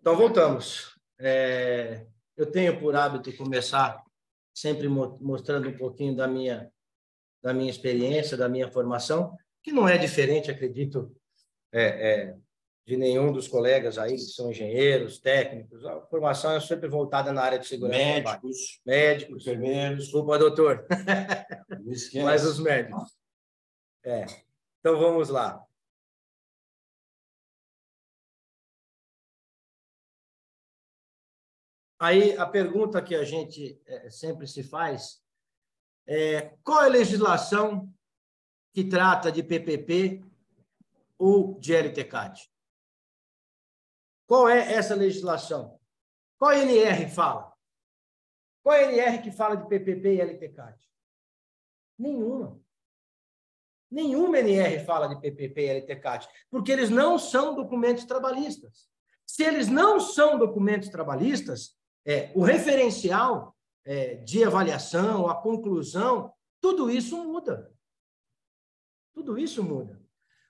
Então, voltamos. Eu tenho por hábito começar sempre mostrando um pouquinho da minha experiência, da minha formação, que não é diferente, acredito, de nenhum dos colegas aí, que são engenheiros, técnicos. A formação é sempre voltada na área de segurança. Médicos, enfermeiros. Desculpa, doutor. Não esquece. Mas os médicos. Então, vamos lá. Aí, a pergunta que a gente sempre se faz é: qual é a legislação que trata de PPP ou de LTCAT? Qual é essa legislação? Qual NR fala? Qual é a NR que fala de PPP e LTCAT? Nenhuma. Nenhuma NR fala de PPP e LTCAT, porque eles não são documentos trabalhistas. Se eles não são documentos trabalhistas, o referencial de avaliação, a conclusão, tudo isso muda. Tudo isso muda.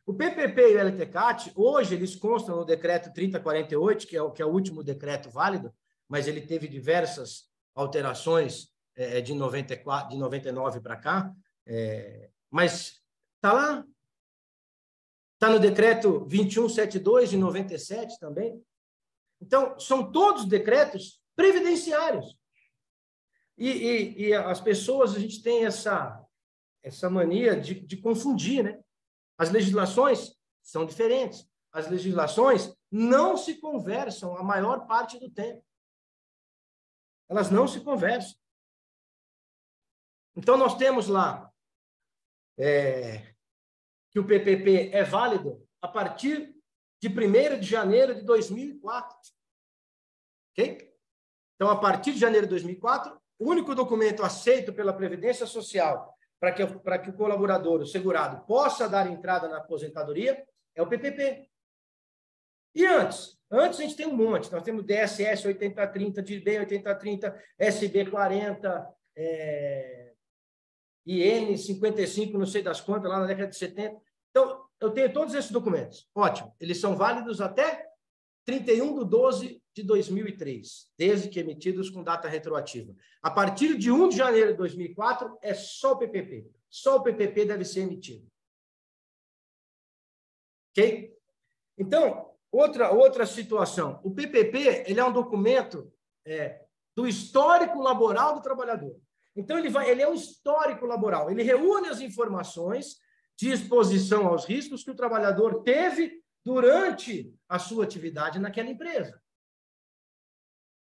O PPP e o LTCAT, hoje, eles constam no decreto 3048, que é o último decreto válido, mas ele teve diversas alterações de 99 para cá, mas está lá. Está no decreto 2172, de 97 também. Então, são todos decretos previdenciários. E as pessoas, a gente tem essa mania de confundir, né? As legislações são diferentes. As legislações não se conversam a maior parte do tempo. Elas não se conversam. Então, nós temos lá que o PPP é válido a partir de 1º de janeiro de 2004. Ok? Então, a partir de janeiro de 2004, o único documento aceito pela Previdência Social para que o colaborador, o segurado, possa dar entrada na aposentadoria é o PPP. E antes? Antes a gente tem um monte. Nós temos DSS 8030, DIRBEM 8030, SB 40, IN 55, não sei das quantas, lá na década de 70. Então, eu tenho todos esses documentos. Ótimo. Eles são válidos até 31/12/2003, desde que emitidos com data retroativa. A partir de 1 de janeiro de 2004, é só o PPP. Só o PPP deve ser emitido. Ok? Então, outra situação. O PPP, ele é um documento do histórico laboral do trabalhador. Então, ele é um histórico laboral. Ele reúne as informações de exposição aos riscos que o trabalhador teve durante a sua atividade naquela empresa.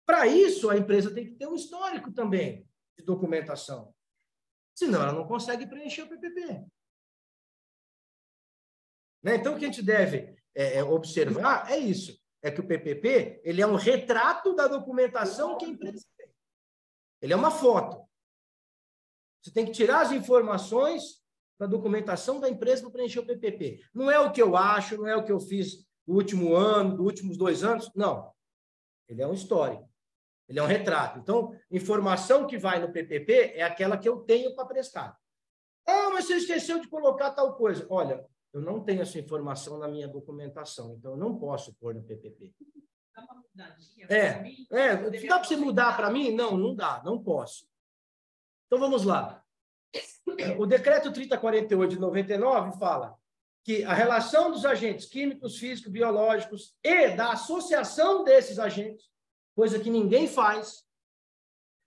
Para isso, a empresa tem que ter um histórico também de documentação. Senão, ela não consegue preencher o PPP. Né? Então, o que a gente deve observar é isso. É que o PPP ele é um retrato da documentação que a empresa tem. Ele é uma foto. Você tem que tirar as informações da documentação da empresa para preencher o PPP. Não é o que eu acho, não é o que eu fiz no último ano, nos últimos 2 anos. Não. Ele é um histórico. Ele é um retrato. Então, informação que vai no PPP é aquela que eu tenho para prestar. Ah, mas você esqueceu de colocar tal coisa. Olha, eu não tenho essa informação na minha documentação, então eu não posso pôr no PPP. Dá uma mudadinha para mim? Dá para você mudar para mim? Não, não dá, não posso. Então, vamos lá. O decreto 3048 de 99 fala que a relação dos agentes químicos, físicos, biológicos e da associação desses agentes, coisa que ninguém faz,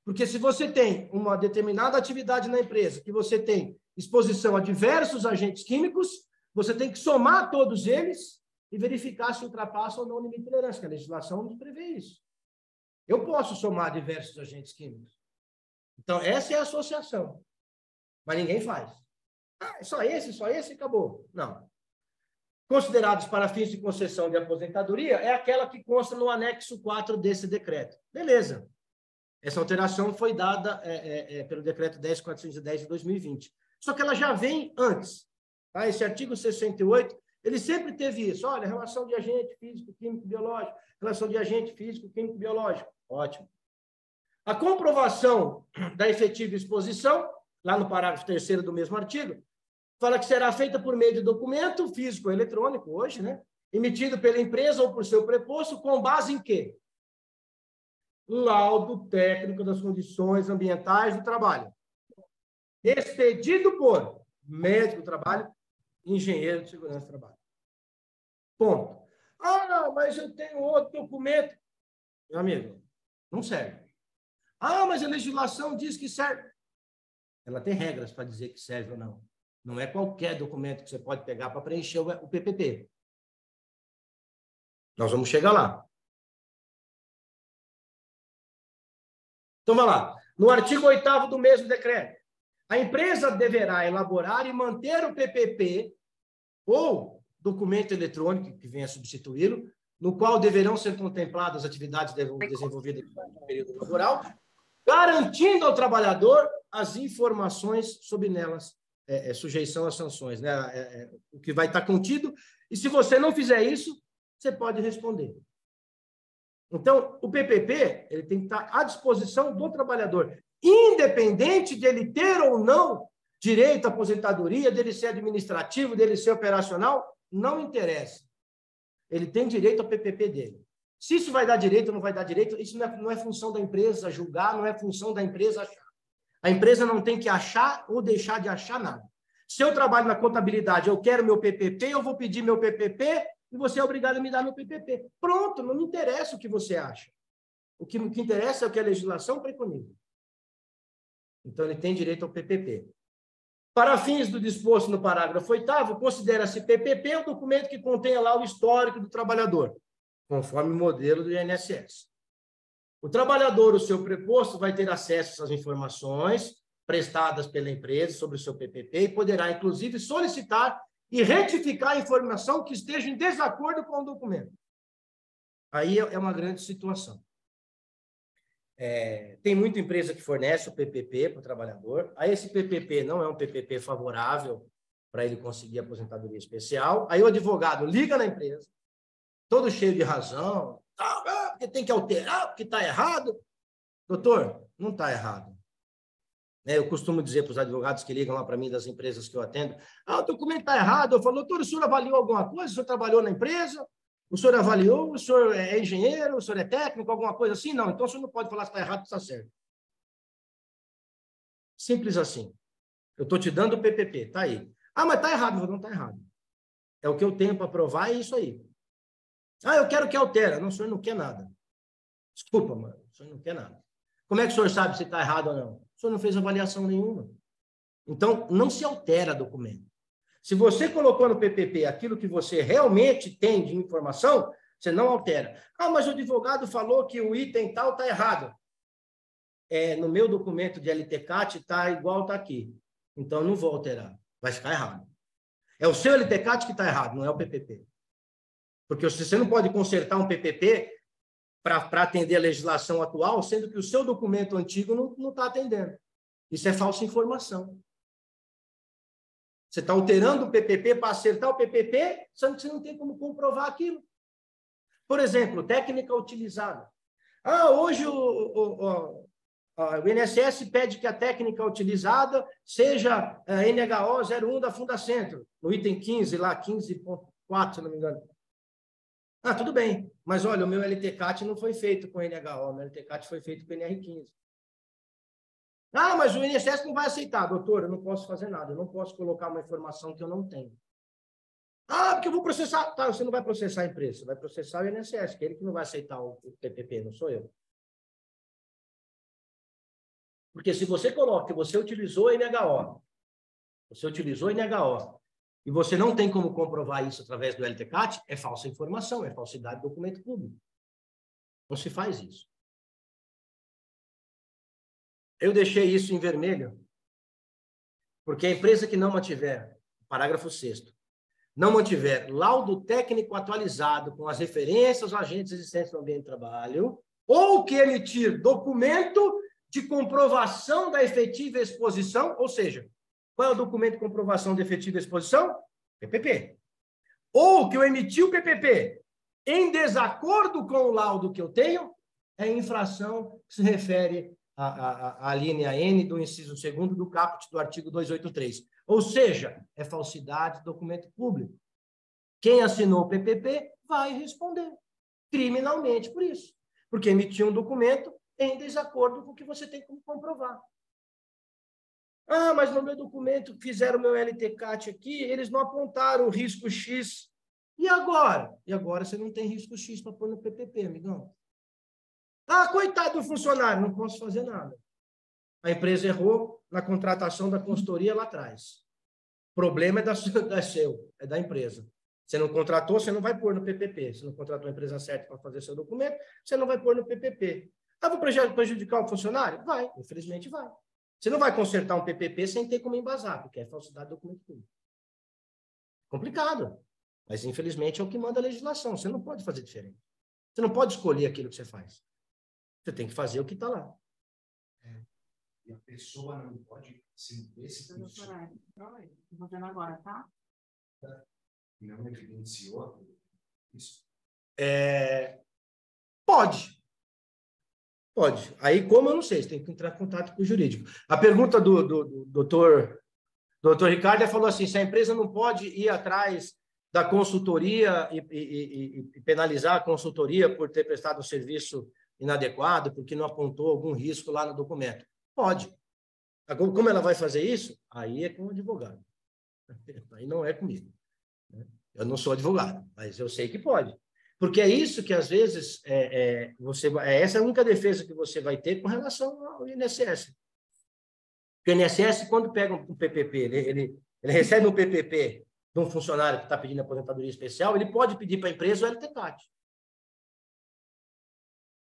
porque se você tem uma determinada atividade na empresa, que você tem exposição a diversos agentes químicos, você tem que somar todos eles e verificar se ultrapassa ou não o limite de tolerância, que a legislação nos prevê isso. Eu posso somar diversos agentes químicos. Então, essa é a associação. Mas ninguém faz. Ah, só esse e acabou. Não. Considerados para fins de concessão de aposentadoria é aquela que consta no anexo 4 desse decreto. Beleza. Essa alteração foi dada pelo decreto 10.410 de 2020. Só que ela já vem antes. Tá? Esse artigo 68, ele sempre teve isso. Olha, relação de agente físico, químico, biológico. Relação de agente físico, químico, biológico. Ótimo. A comprovação da efetiva exposição, lá no parágrafo 3º do mesmo artigo, fala que será feita por meio de documento físico ou eletrônico, hoje, né? emitido pela empresa ou por seu preposto, com base em quê? Laudo técnico das condições ambientais do trabalho. Expedido por médico do trabalho, engenheiro de segurança do trabalho. Ponto. Ah, não, mas eu tenho outro documento. Meu amigo, não serve. Ah, mas a legislação diz que serve. Ela tem regras para dizer que serve ou não. Não é qualquer documento que você pode pegar para preencher o PPP. Nós vamos chegar lá. Então, vai lá. No artigo 8º do mesmo decreto, a empresa deverá elaborar e manter o PPP ou documento eletrônico que venha substituí-lo, no qual deverão ser contempladas as atividades desenvolvidas no período laboral, garantindo ao trabalhador as informações sobre nelas, sujeição às sanções, né? O que vai estar contido, e se você não fizer isso, você pode responder. Então, o PPP ele tem que estar à disposição do trabalhador, independente de ele ter ou não direito à aposentadoria, dele ser administrativo, dele ser operacional, não interessa. Ele tem direito ao PPP dele. Se isso vai dar direito ou não vai dar direito, isso não é função da empresa julgar, não é função da empresa achar. A empresa não tem que achar ou deixar de achar nada. Se eu trabalho na contabilidade, eu quero meu PPP, eu vou pedir meu PPP e você é obrigado a me dar meu PPP. Pronto, não me interessa o que você acha. O que interessa é o que a legislação preconiza. Então, ele tem direito ao PPP. Para fins do disposto no parágrafo 8º, considera-se PPP o documento que contenha lá o histórico do trabalhador, conforme o modelo do INSS. O trabalhador, o seu preposto, vai ter acesso a essas informações prestadas pela empresa sobre o seu PPP e poderá, inclusive, solicitar e retificar a informação que esteja em desacordo com o documento. Aí é uma grande situação. Tem muita empresa que fornece o PPP para o trabalhador. Aí esse PPP não é um PPP favorável para ele conseguir aposentadoria especial. Aí o advogado liga na empresa, todo cheio de razão, porque tem que alterar, porque está errado. Doutor, não está errado. Eu costumo dizer para os advogados que ligam lá para mim das empresas que eu atendo, o documento está errado. Eu falo, doutor, o senhor avaliou alguma coisa? O senhor trabalhou na empresa? O senhor avaliou? O senhor é engenheiro? O senhor é técnico? Alguma coisa assim? Não, então o senhor não pode falar se está errado ou está certo. Simples assim. Eu estou te dando o PPP, está aí. Mas está errado. Não está errado. É o que eu tenho para provar, é isso aí. Eu quero que altera. Não, o senhor não quer nada. Desculpa, mano, o senhor não quer nada. Como é que o senhor sabe se está errado ou não? O senhor não fez avaliação nenhuma. Então, não se altera documento. Se você colocou no PPP aquilo que você realmente tem de informação, você não altera. Mas o advogado falou que o item tal está errado. No meu documento de LTCAT está igual está aqui. Então, eu não vou alterar. Vai ficar errado. É o seu LTCAT que está errado, não é o PPP. Porque você não pode consertar um PPP para atender a legislação atual, sendo que o seu documento antigo não está atendendo. Isso é falsa informação. Você está alterando o PPP para acertar o PPP, sendo que você não tem como comprovar aquilo. Por exemplo, técnica utilizada. Hoje o INSS pede que a técnica utilizada seja a NHO 01 da Fundacentro, no item 15, lá, 15.4, se não me engano. Tudo bem, mas olha, o meu LTCAT não foi feito com NHO, o meu LTCAT foi feito com NR15. Mas o INSS não vai aceitar, doutor, eu não posso fazer nada, eu não posso colocar uma informação que eu não tenho. Porque eu vou processar. Tá, você não vai processar a empresa, você vai processar o INSS, que é ele que não vai aceitar o PPP, não sou eu. Porque se você coloca que você utilizou NHO, e você não tem como comprovar isso através do LTCAT, é falsa informação, é falsidade de documento público. Não se faz isso. Eu deixei isso em vermelho, porque a empresa que não mantiver, parágrafo 6º, não mantiver laudo técnico atualizado com as referências aos agentes existentes no ambiente de trabalho, ou que emitir documento de comprovação da efetiva exposição, ou seja, qual é o documento de comprovação da efetiva exposição? PPP. Ou que eu emiti o PPP em desacordo com o laudo que eu tenho, é infração que se refere à linha N do inciso 2º do caput do artigo 283. Ou seja, é falsidade de documento público. Quem assinou o PPP vai responder criminalmente por isso, porque emitiu um documento em desacordo com o que você tem como comprovar. Ah, mas no meu documento fizeram o meu LTCAT aqui, eles não apontaram o risco X. E agora? E agora você não tem risco X para pôr no PPP, amigão. Ah, coitado do funcionário, não posso fazer nada. A empresa errou na contratação da consultoria lá atrás. O problema é da empresa. Você não contratou, você não vai pôr no PPP. Você não contratou a empresa certa para fazer seu documento, você não vai pôr no PPP. Ah, vou prejudicar o funcionário? Vai, infelizmente vai. Você não vai consertar um PPP sem ter como embasar, porque é falsidade de documento público. Complicado. Mas, infelizmente, é o que manda a legislação. Você não pode fazer diferente. Você não pode escolher aquilo que você faz. Você tem que fazer o que está lá. E a pessoa não pode se Estou fazendo agora, tá? não evidenciou isso? Pode. Pode. Aí, como eu não sei, você tem que entrar em contato com o jurídico. A pergunta do doutor Ricardo falou assim, se a empresa não pode ir atrás da consultoria e penalizar a consultoria por ter prestado um serviço inadequado, porque não apontou algum risco lá no documento. Pode. Agora, como ela vai fazer isso? Aí é com o advogado. Aí não é comigo. Eu não sou advogado, mas eu sei que pode. Porque é isso que, às vezes, essa é a única defesa que você vai ter com relação ao INSS. Porque o INSS, quando pega um PPP, ele recebe um PPP de um funcionário que está pedindo aposentadoria especial, ele pode pedir para a empresa o LTCAT.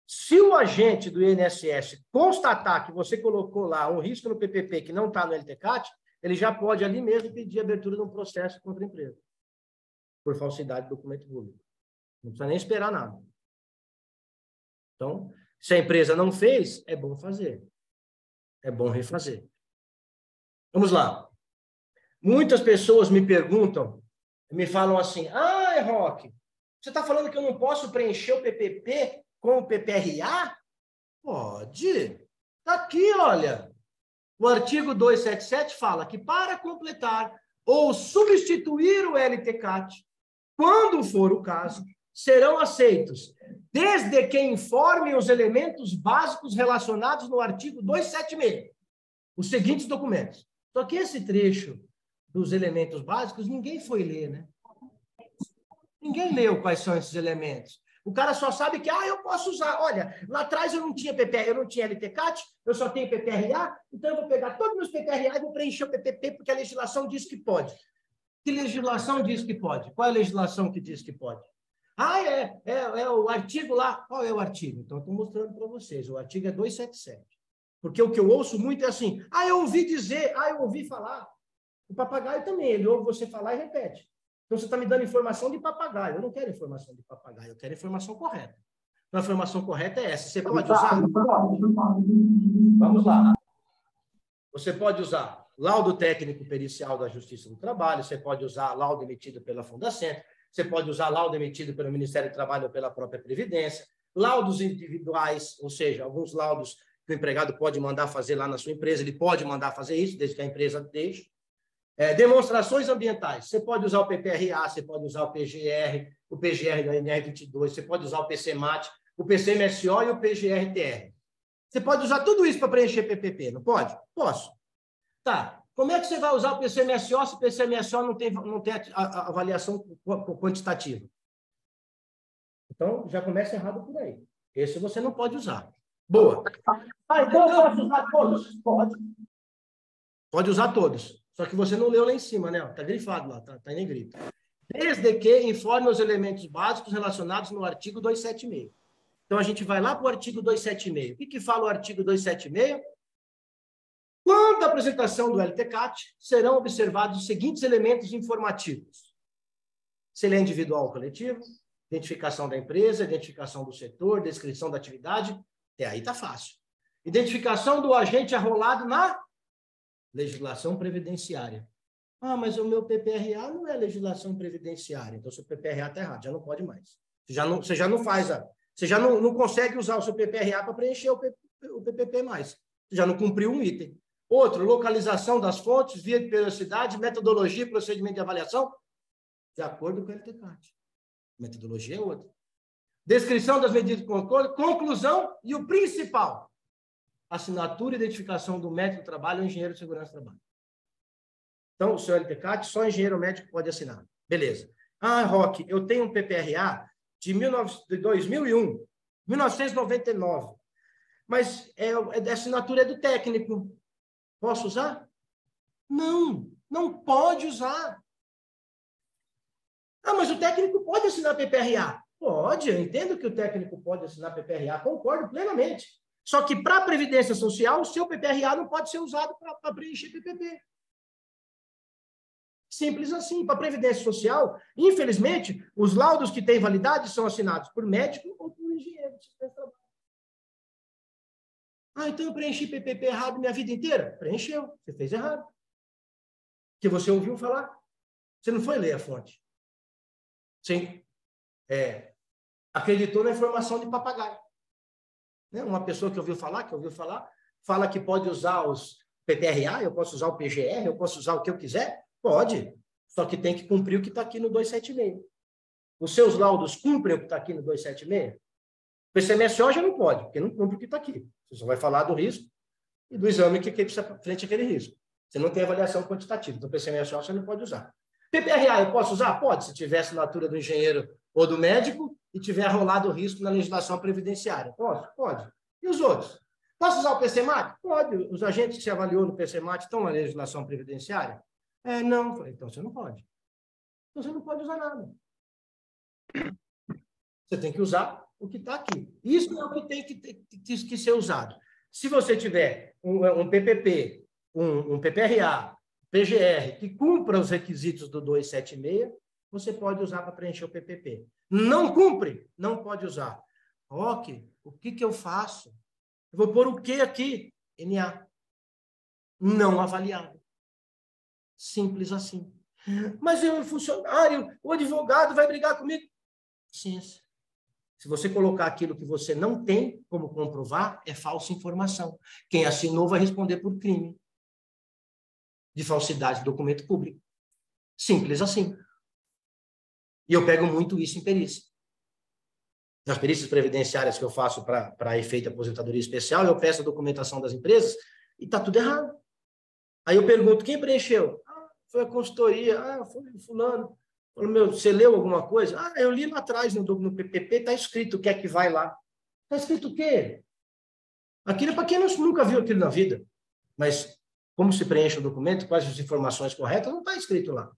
Se o agente do INSS constatar que você colocou lá um risco no PPP que não está no LTCAT, ele já pode ali mesmo pedir a abertura de um processo contra a empresa, por falsidade de documento público. Não precisa nem esperar nada. Então, se a empresa não fez, é bom fazer. É bom refazer. Vamos lá. Muitas pessoas me perguntam, me falam assim, Roque, você está falando que eu não posso preencher o PPP com o PPRA? Pode. Está aqui, olha. O artigo 277 fala que para completar ou substituir o LTCAT, quando for o caso, serão aceitos, desde que informem os elementos básicos relacionados no artigo 276, os seguintes documentos. Só que esse trecho dos elementos básicos, ninguém foi ler, né? Ninguém leu quais são esses elementos. O cara só sabe que, eu posso usar. Olha, lá atrás eu não tinha PPR, eu não tinha LTCAT, eu só tenho PPRA, então eu vou pegar todos os meus PPRA e vou preencher o PPP, porque a legislação diz que pode. Que legislação diz que pode? Qual é a legislação que diz que pode? É o artigo lá. Qual é o artigo? Então, eu estou mostrando para vocês. O artigo é 277. Porque o que eu ouço muito é assim, eu ouvi dizer, eu ouvi falar. O papagaio também, ele ouve você falar e repete. Então, você está me dando informação de papagaio. Eu não quero informação de papagaio, eu quero informação correta. Então, a informação correta é essa. Você pode usar? Vamos lá. Você pode usar laudo técnico pericial da Justiça do Trabalho, você pode usar laudo emitido pela Fundacentro, você pode usar laudo emitido pelo Ministério do Trabalho ou pela própria Previdência, laudos individuais, ou seja, alguns laudos que o empregado pode mandar fazer lá na sua empresa, ele pode mandar fazer isso, desde que a empresa deixe. Demonstrações ambientais, você pode usar o PPRA, você pode usar o PGR da NR22, você pode usar o PCMAT, o PCMSO e o PGR-TR. Você pode usar tudo isso para preencher PPP, não pode? Posso. Tá. Como é que você vai usar o PCMSO se o PCMSO não tem a avaliação quantitativa? Então, já começa errado por aí. Esse você não pode usar. Boa. Então eu posso usar todos? Pode. Pode usar todos. Só que você não leu lá em cima, né? Está grifado lá, está em negrito. Desde que informe os elementos básicos relacionados no artigo 276. Então, a gente vai lá para o artigo 276. O que fala o artigo 276? Quando a apresentação do LTCAT, serão observados os seguintes elementos informativos. Se ele é individual ou coletivo, identificação da empresa, identificação do setor, descrição da atividade, até aí está fácil. Identificação do agente arrolado na legislação previdenciária. Mas o meu PPRA não é legislação previdenciária, então o seu PPRA está errado, já não pode mais. Você já não consegue usar o seu PPRA para preencher o PPP mais. Você já não cumpriu um item. Outro, localização das fontes, via de periodicidade, metodologia e procedimento de avaliação. de acordo com o LTCAT. Metodologia é outra. Descrição das medidas de controle, conclusão e o principal, assinatura e identificação do médico do trabalho ou engenheiro de segurança do trabalho. Então, o seu LTCAT, só engenheiro médico pode assinar. Beleza. Ah, Roque, eu tenho um PPRA de 2001, 1999, mas a assinatura é do técnico. Posso usar? Não, não pode usar. Ah, mas o técnico pode assinar PPRA? Pode, eu entendo que o técnico pode assinar PPRA, concordo plenamente. Só que para a Previdência Social, o seu PPRA não pode ser usado para preencher PPP. Simples assim. Para a Previdência Social, infelizmente, os laudos que têm validade são assinados por médico ou por engenheiro. Ah, então eu preenchi PPP errado minha vida inteira? Preencheu, você fez errado. Que você ouviu falar. Você não foi ler a fonte. Sim. Acreditou na informação de papagaio. Né? Uma pessoa que ouviu falar, fala que pode usar os PPRA, eu posso usar o PGR, eu posso usar o que eu quiser? Pode. Só que tem que cumprir o que está aqui no 276. Os seus laudos cumprem o que está aqui no 276? O PCMSO já não pode, porque não cumpre o que está aqui. Você só vai falar do risco e do exame que precisa frente àquele risco. Você não tem avaliação quantitativa. Então, o PCMSO você não pode usar. PPRA eu posso usar? Pode, se tiver assinatura do engenheiro ou do médico e tiver rolado o risco na legislação previdenciária. Pode. E os outros? Posso usar o PCMAT? Pode. Os agentes que se avaliou no PCMAT estão na legislação previdenciária? Não. Então você não pode. Então você não pode usar nada. Você tem que usar o que está aqui. Isso é o que tem que ser usado. Se você tiver um PPP, um PPRA, PGR, que cumpra os requisitos do 276, você pode usar para preencher o PPP. Não cumpre? Não pode usar. Ok, o que eu faço? Eu vou pôr o que aqui? NA. Não avaliado. Simples assim. Mas eu, o funcionário, o advogado vai brigar comigo. Ciência. Se você colocar aquilo que você não tem como comprovar, é falsa informação. Quem assinou vai responder por crime de falsidade de documento público. Simples assim. E eu pego muito isso em perícia. Nas perícias previdenciárias que eu faço para efeito de aposentadoria especial, eu peço a documentação das empresas e está tudo errado. Aí eu pergunto, quem preencheu? Foi a consultoria. Foi fulano. Falo, você leu alguma coisa? Eu li lá atrás no PPP, está escrito o que é que vai lá. Está escrito o quê? Aquilo é para quem nunca viu aquilo na vida. Mas como se preenche o documento, quais as informações corretas, não está escrito lá.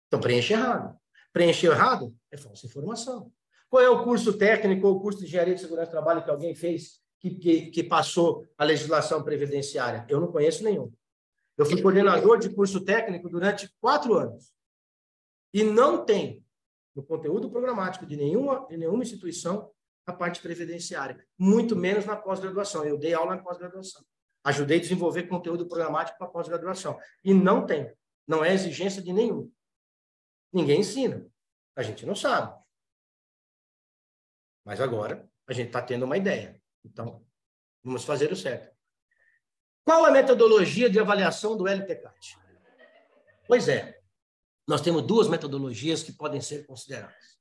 Então, preenche errado. Preencher errado é falsa informação. Qual é o curso técnico ou curso de engenharia de segurança do trabalho que alguém fez que passou a legislação previdenciária? Eu não conheço nenhum. Eu fui coordenador de curso técnico durante 4 anos. E não tem no conteúdo programático de nenhuma instituição a parte previdenciária. Muito menos na pós-graduação. Eu dei aula na pós-graduação. Ajudei a desenvolver conteúdo programático para pós-graduação. E não tem. Não é exigência de nenhum. Ninguém ensina. A gente não sabe. Mas agora a gente está tendo uma ideia. Então, vamos fazer o certo. Qual a metodologia de avaliação do LTCAT? Pois é, nós temos 2 metodologias que podem ser consideradas.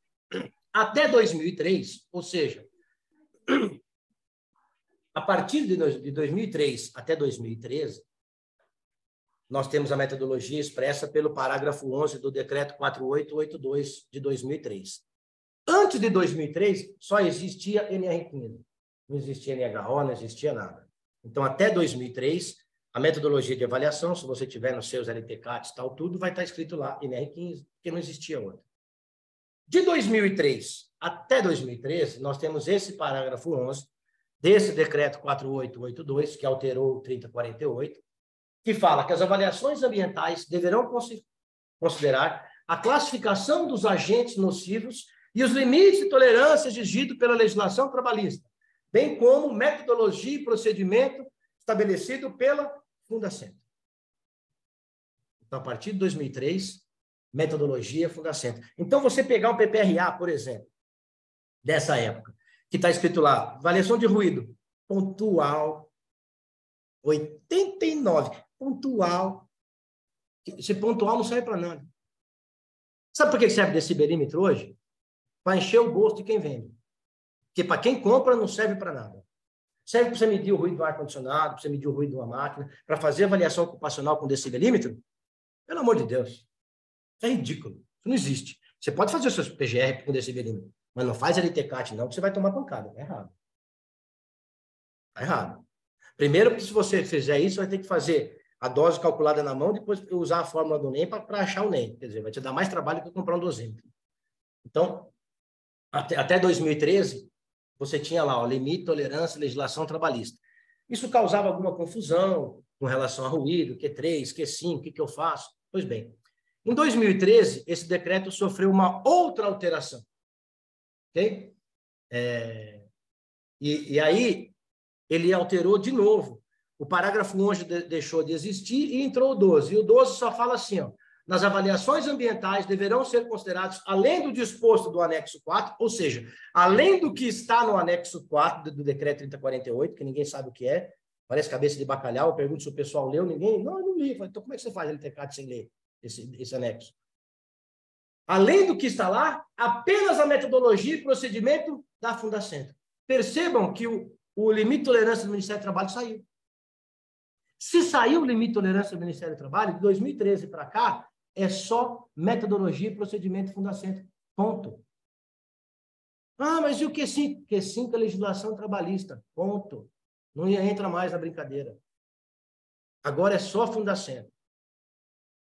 Até 2003, ou seja, a partir de 2003 até 2013, nós temos a metodologia expressa pelo parágrafo 11 do Decreto 4882 de 2003. Antes de 2003, só existia NR15. Não existia NHO, não existia nada. Então, até 2003, a metodologia de avaliação, se você tiver nos seus LTCATs, tal, tudo vai estar escrito lá, NR15, porque não existia outra. De 2003 até 2013, nós temos esse parágrafo 11 desse Decreto 4882, que alterou o 3048, que fala que as avaliações ambientais deverão considerar a classificação dos agentes nocivos e os limites de tolerância exigidos pela legislação trabalhista, bem como metodologia e procedimento estabelecido pela Fundacentro. Então, a partir de 2003, metodologia Fundacentro. Então, você pegar um PPRA, por exemplo, dessa época, que está escrito lá, avaliação de ruído, pontual, 89, pontual. Esse pontual não serve para nada. Sabe por que serve decibelímetro hoje? Para encher o bolso de quem vende. Porque para quem compra não serve para nada. Serve para você medir o ruído do ar-condicionado, para você medir o ruído de uma máquina, para fazer avaliação ocupacional com decibelímetro? Pelo amor de Deus. É ridículo. Isso não existe. Você pode fazer o seu PGR com decibelímetro, mas não faz LTCAT não, que você vai tomar pancada. Está errado. Está errado. Primeiro, porque se você fizer isso, vai ter que fazer a dose calculada na mão, depois usar a fórmula do NEM para achar o NEM. Quer dizer, vai te dar mais trabalho que comprar um dosímetro. Então, até 2013, você tinha lá, ó, limite, tolerância, legislação trabalhista. Isso causava alguma confusão com relação a ruído, Q3, Q5, o que eu faço? Pois bem, em 2013, esse decreto sofreu uma outra alteração. Ok? E aí, ele alterou de novo. O parágrafo 11 deixou de existir e entrou o 12. E o 12 só fala assim, ó, nas avaliações ambientais deverão ser considerados, além do disposto do anexo 4, ou seja, além do que está no anexo 4 do decreto 3048, que ninguém sabe o que é, parece cabeça de bacalhau, eu pergunto se o pessoal leu, ninguém, não, eu não li. Então, como é que você faz LTCAT sem ler esse anexo? Além do que está lá, apenas a metodologia e procedimento da Fundacentro. Percebam que o limite de tolerância do Ministério do Trabalho saiu. Se saiu o limite de tolerância do Ministério do Trabalho, de 2013 para cá, é só metodologia e procedimento Fundacentro. Ponto. Ah, mas e o Q5? Q5 é legislação trabalhista. Ponto. Não entra mais na brincadeira. Agora é só Fundacentro.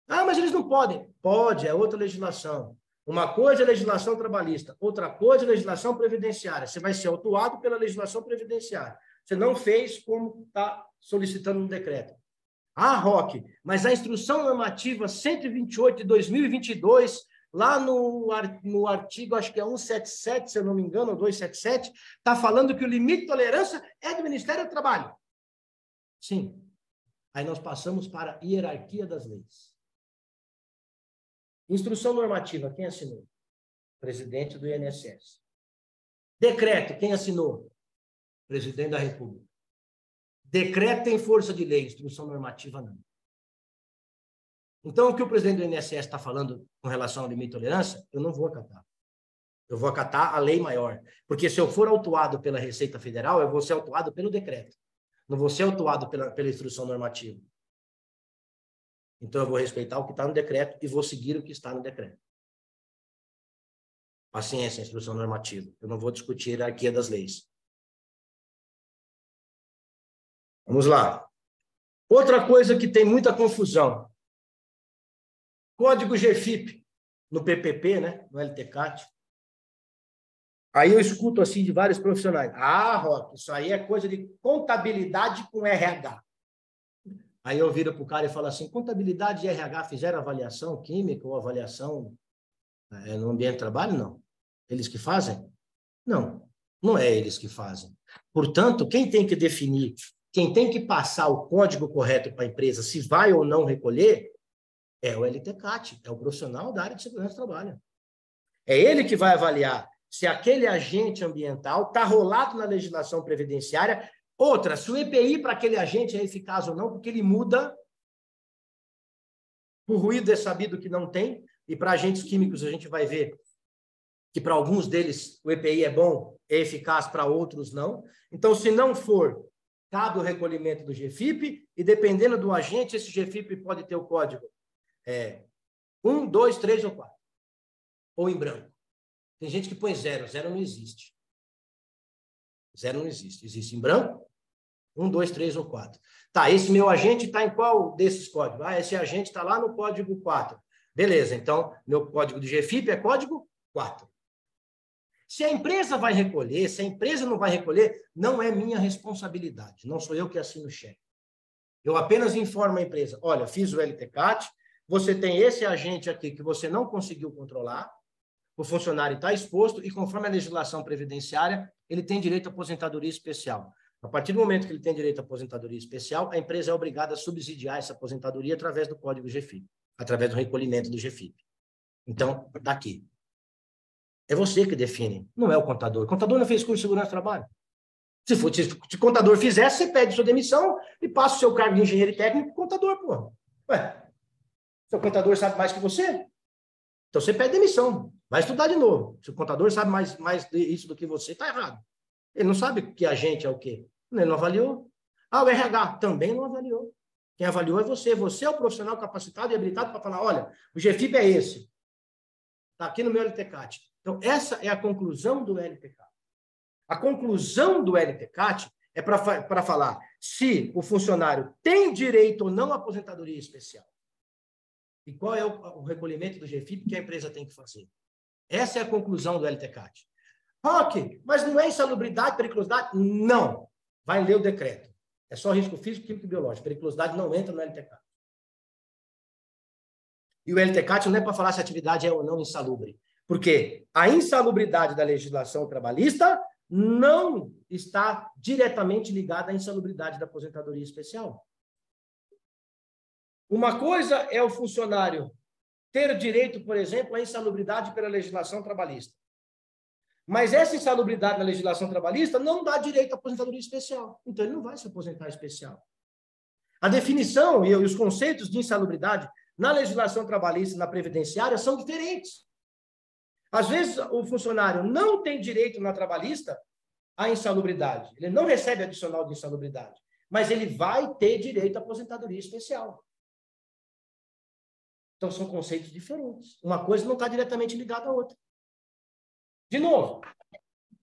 Ah, mas eles não podem. Pode, é outra legislação. Uma coisa é legislação trabalhista, outra coisa é legislação previdenciária. Você vai ser autuado pela legislação previdenciária. Você não fez como está solicitando no decreto. Ah, Roque, mas a instrução normativa 128 de 2022, lá no artigo, acho que é 177, se eu não me engano, ou 277, está falando que o limite de tolerância é do Ministério do Trabalho. Sim. Aí nós passamos para a hierarquia das leis. Instrução normativa, quem assinou? Presidente do INSS. Decreto, quem assinou? Presidente da República. Decreto tem força de lei, instrução normativa não. Então, o que o presidente do INSS está falando com relação ao limite de tolerância, eu não vou acatar. Eu vou acatar a lei maior. Porque se eu for autuado pela Receita Federal, eu vou ser autuado pelo decreto. Não vou ser autuado pela instrução normativa. Então, eu vou respeitar o que está no decreto e vou seguir o que está no decreto. Paciência, instrução normativa. Eu não vou discutir a hierarquia das leis. Vamos lá. Outra coisa que tem muita confusão. Código GFIP no PPP, né? No LTCAT. Aí eu escuto assim de vários profissionais. Ah, Roque, isso aí é coisa de contabilidade com RH. Aí eu viro para o cara e falo assim, contabilidade e RH fizeram avaliação química ou avaliação no ambiente de trabalho? Não. Eles que fazem? Não. Não é eles que fazem. Portanto, quem tem que definir, quem tem que passar o código correto para a empresa, se vai ou não recolher, é o LTCAT, é o profissional da área de segurança do trabalho. É ele que vai avaliar se aquele agente ambiental está rolado na legislação previdenciária. Outra, se o EPI para aquele agente é eficaz ou não, porque ele muda, o ruído é sabido que não tem, e para agentes químicos a gente vai ver que para alguns deles o EPI é bom, é eficaz, para outros não. Então, se não for, cabe o recolhimento do GFIP, e dependendo do agente, esse GFIP pode ter o código 1, 2, 3 ou 4, ou em branco. Tem gente que põe 0, 0 não existe. 0 não existe. Existe em branco, 1, 2, 3 ou 4. Tá, esse meu agente está em qual desses códigos? Ah, esse agente está lá no código 4. Beleza, então, meu código de GFIP é código 4. Se a empresa vai recolher, se a empresa não vai recolher, não é minha responsabilidade. Não sou eu que assino o cheque. Eu apenas informo a empresa, olha, fiz o LTCAT, você tem esse agente aqui que você não conseguiu controlar, o funcionário está exposto e, conforme a legislação previdenciária, ele tem direito à aposentadoria especial. A partir do momento que ele tem direito à aposentadoria especial, a empresa é obrigada a subsidiar essa aposentadoria através do código GFIP, através do recolhimento do GFIP. Então, daqui. É você que define, não é o contador. O contador não fez curso de segurança do trabalho. Se o contador fizesse, você pede sua demissão e passa o seu cargo de engenheiro técnico para o contador, pô. Ué, seu contador sabe mais que você? Então, você pede demissão, vai estudar de novo. Se o contador sabe mais isso do que você, está errado. Ele não sabe que agente é o quê. Ele não avaliou. Ah, o RH também não avaliou. Quem avaliou é você. Você é o profissional capacitado e habilitado para falar, olha, o GFIP é esse. Está aqui no meu LTCAT. Então, essa é a conclusão do LTCAT. A conclusão do LTCAT é para falar se o funcionário tem direito ou não à aposentadoria especial. E qual é o recolhimento do GFIP que a empresa tem que fazer. Essa é a conclusão do LTCAT. Roque, mas não é insalubridade, periculosidade? Não. Vai ler o decreto. É só risco físico, químico e biológico. Periculosidade não entra no LTCAT. E o LTCAT não é para falar se a atividade é ou não insalubre. Porque a insalubridade da legislação trabalhista não está diretamente ligada à insalubridade da aposentadoria especial. Uma coisa é o funcionário ter direito, por exemplo, à insalubridade pela legislação trabalhista. Mas essa insalubridade na legislação trabalhista não dá direito à aposentadoria especial. Então, ele não vai se aposentar especial. A definição e os conceitos de insalubridade na legislação trabalhista e na previdenciária são diferentes. Às vezes, o funcionário não tem direito na trabalhista à insalubridade. Ele não recebe adicional de insalubridade. Mas ele vai ter direito à aposentadoria especial. Então, são conceitos diferentes. Uma coisa não está diretamente ligada à outra. De novo.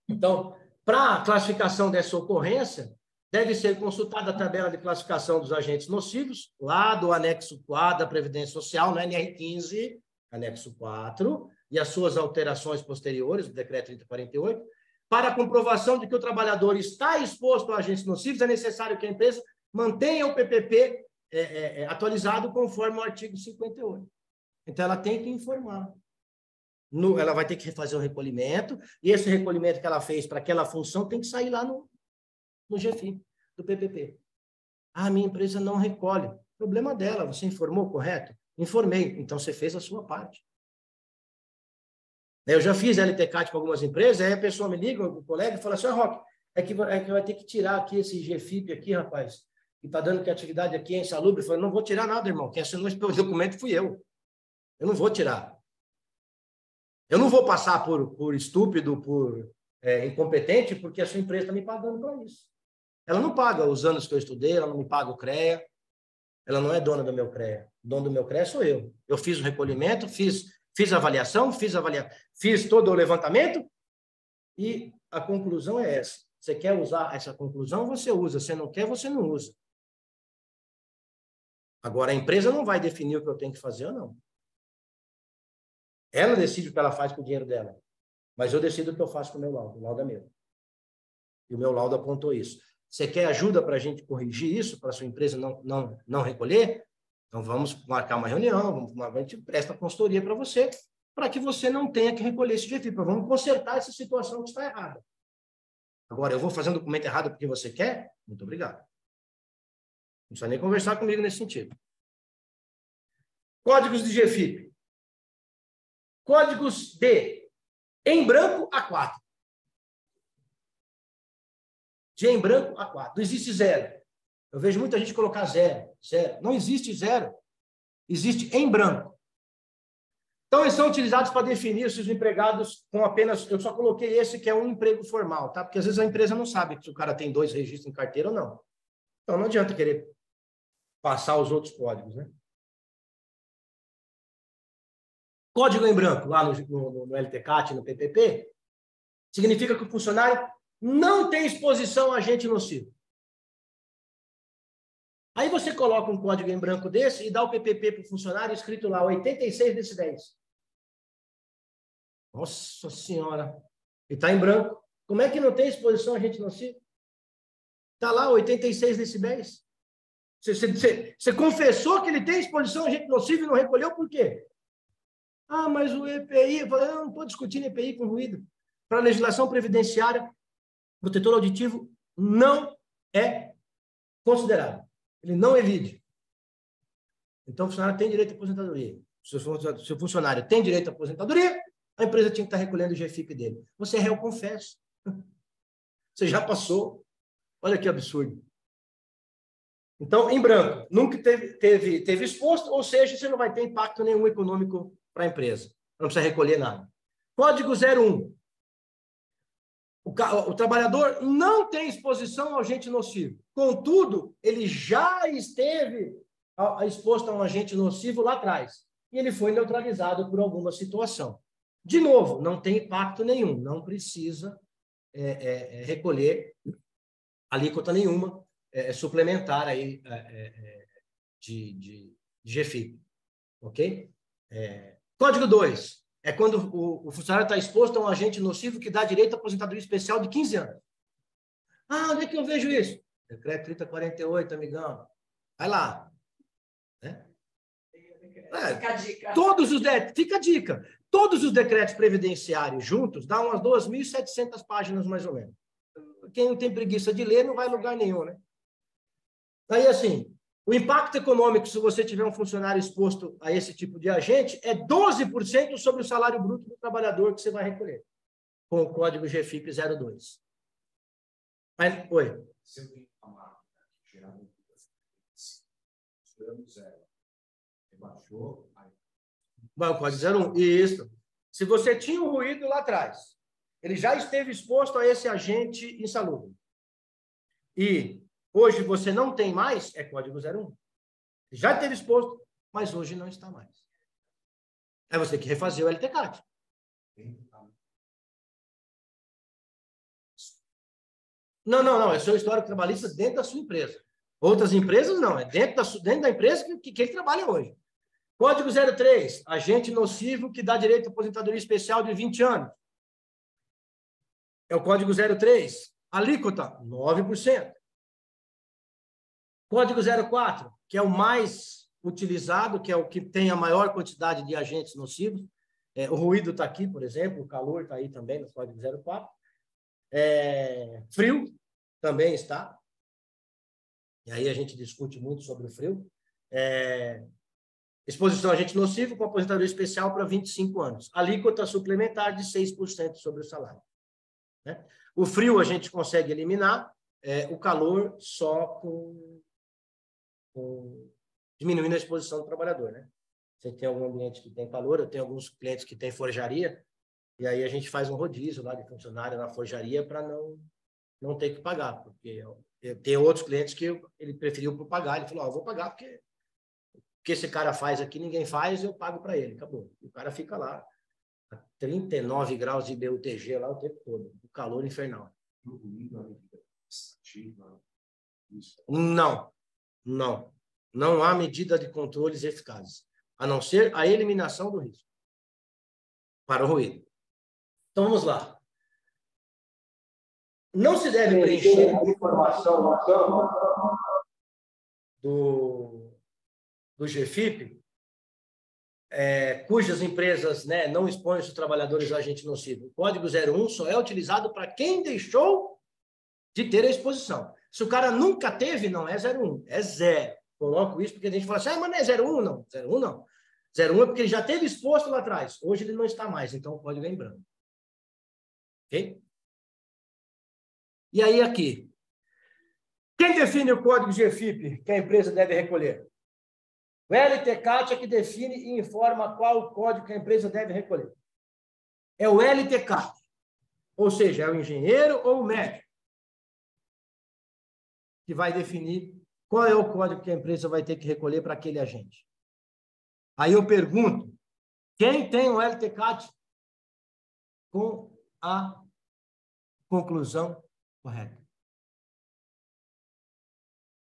Então, para a classificação dessa ocorrência, deve ser consultada a tabela de classificação dos agentes nocivos, lá do anexo 4 da Previdência Social, no NR15, anexo 4, e as suas alterações posteriores, do decreto 3048. Para a comprovação de que o trabalhador está exposto a agentes nocivos, é necessário que a empresa mantenha o PPP atualizado conforme o artigo 58. Então, ela tem que informar. Ela vai ter que refazer o recolhimento, e esse recolhimento que ela fez para aquela função tem que sair lá no GFIP, do PPP. Ah, minha empresa não recolhe. Problema dela, você informou, correto? Informei, então você fez a sua parte. Eu já fiz LTCAT com algumas empresas, aí a pessoa me liga, o colega, e fala assim, Roque, é que vai ter que tirar aqui esse GFIP aqui, rapaz, e está dando que a atividade aqui é insalubre. Eu falei, não vou tirar nada, irmão, quem assinou esse documento fui eu. Eu não vou tirar. Eu não vou passar por estúpido, por incompetente, porque a sua empresa está me pagando para isso. Ela não paga os anos que eu estudei, ela não me paga o CREA, ela não é dona do meu CREA. O dono do meu CREA sou eu. Eu fiz o recolhimento, fiz a avaliação, fiz todo o levantamento e a conclusão é essa. Você quer usar essa conclusão, você usa. Você não quer, você não usa. Agora, a empresa não vai definir o que eu tenho que fazer ou não. Ela decide o que ela faz com o dinheiro dela. Mas eu decido o que eu faço com o meu laudo. O laudo é meu. E o meu laudo apontou isso. Você quer ajuda para a gente corrigir isso, para a sua empresa não recolher? Então, vamos marcar uma reunião, a gente presta consultoria para você, para que você não tenha que recolher esse GFIP. Vamos consertar essa situação que está errada. Agora, eu vou fazer um documento errado porque você quer? Muito obrigado. Não precisa nem conversar comigo nesse sentido. Códigos de GFIP. Códigos de em branco A4. De em branco A4. Não existe zero. Eu vejo muita gente colocar zero. Não existe zero. Existe em branco. Então, eles são utilizados para definir se os empregados com apenas... Eu só coloquei esse que é um emprego formal, tá? Porque às vezes a empresa não sabe se o cara tem 2 registros em carteira ou não. Então, não adianta querer passar os outros códigos, né? Código em branco, lá no LTCAT, no PPP, significa que o funcionário não tem exposição a agente nocivo. Aí você coloca um código em branco desse e dá o PPP para o funcionário escrito lá, 86 decibéis. Nossa Senhora! E está em branco. Como é que não tem exposição a agente nocivo? Está lá, 86 decibéis. Você confessou que ele tem exposição a agente nocivo e não recolheu por quê? Ah, mas o EPI... Eu não estou discutindo EPI com ruído. Para a legislação previdenciária, protetor auditivo não é considerado. Ele não evide. Então, o funcionário tem direito à aposentadoria. Se o funcionário tem direito à aposentadoria, a empresa tinha que estar recolhendo o GFIP dele. Você é réu, confesso. Você já passou. Olha que absurdo. Então, em branco, nunca teve exposto, ou seja, você não vai ter impacto nenhum econômico para a empresa. não precisa recolher nada. Código 01. O trabalhador não tem exposição ao agente nocivo. Contudo, ele já esteve exposto a um agente nocivo lá atrás. E ele foi neutralizado por alguma situação. De novo, não tem impacto nenhum. Não precisa recolher alíquota nenhuma suplementar aí, de GFIP. Ok? Código 2. É quando o funcionário está exposto a um agente nocivo que dá direito à aposentadoria especial de 15 anos. Ah, onde é que eu vejo isso? Decreto 3048, amigão. Vai lá. Fica a dica. Fica a dica. Todos os decretos previdenciários juntos dão umas 2.700 páginas, mais ou menos. Quem não tem preguiça de ler não vai a lugar nenhum, né? Aí, assim, o impacto econômico, se você tiver um funcionário exposto a esse tipo de agente, é 12% sobre o salário bruto do trabalhador que você vai recolher, com o código GFIP 02. Mas, oi. Se eu tenho uma máquina que gerar zero, rebaixou, aí... Vai o código 01. Isso. Se você tinha um ruído lá atrás, ele já esteve exposto a esse agente insalubre. E hoje você não tem mais, é código 01. Já esteve exposto, mas hoje não está mais. Aí você tem que refazer o LTCAT. Não. É seu histórico trabalhista dentro da sua empresa. Outras empresas, não. É dentro da empresa que ele trabalha hoje. Código 03. Agente nocivo que dá direito à aposentadoria especial de 20 anos. É o código 03. Alíquota, 9%. Código 04, que é o mais utilizado, que é o que tem a maior quantidade de agentes nocivos. O ruído está aqui, por exemplo, o calor está aí também no código 04. Frio também está. E aí a gente discute muito sobre o frio. Exposição a agente nocivo com aposentadoria especial para 25 anos. Alíquota suplementar de 6% sobre o salário. Né? O frio a gente consegue eliminar, o calor só diminuindo a exposição do trabalhador. Né? Você tem algum ambiente que tem calor, eu tenho alguns clientes que têm forjaria, e aí a gente faz um rodízio lá de funcionário na forjaria para não ter que pagar, porque eu tenho outros clientes que ele preferiu por pagar, ele falou, eu vou pagar porque o que esse cara faz aqui, ninguém faz, eu pago para ele, acabou. O cara fica lá, a 39 graus de BUTG lá o tempo todo, o calor infernal. Não há medida de controles eficazes, a não ser a eliminação do risco para o ruído. Então, vamos lá. Não se deve preencher a informação do GFIP, cujas empresas, né, não expõem os trabalhadores a agente nocivo. O código 01 só é utilizado para quem deixou de ter a exposição. Se o cara nunca teve, não é 01, é 0. Coloco isso porque a gente fala assim, mas não é 01, não. 01 não. 01 é porque ele já teve exposto lá atrás. Hoje ele não está mais, então o código é em branco. Ok? E aí aqui. Quem define o código GFIP que a empresa deve recolher? O LTCAT é que define e informa qual o código que a empresa deve recolher. É o LTCAT. Ou seja, é o engenheiro ou o médico que vai definir qual é o código que a empresa vai ter que recolher para aquele agente. Aí eu pergunto, quem tem o LTCAT com a conclusão correta?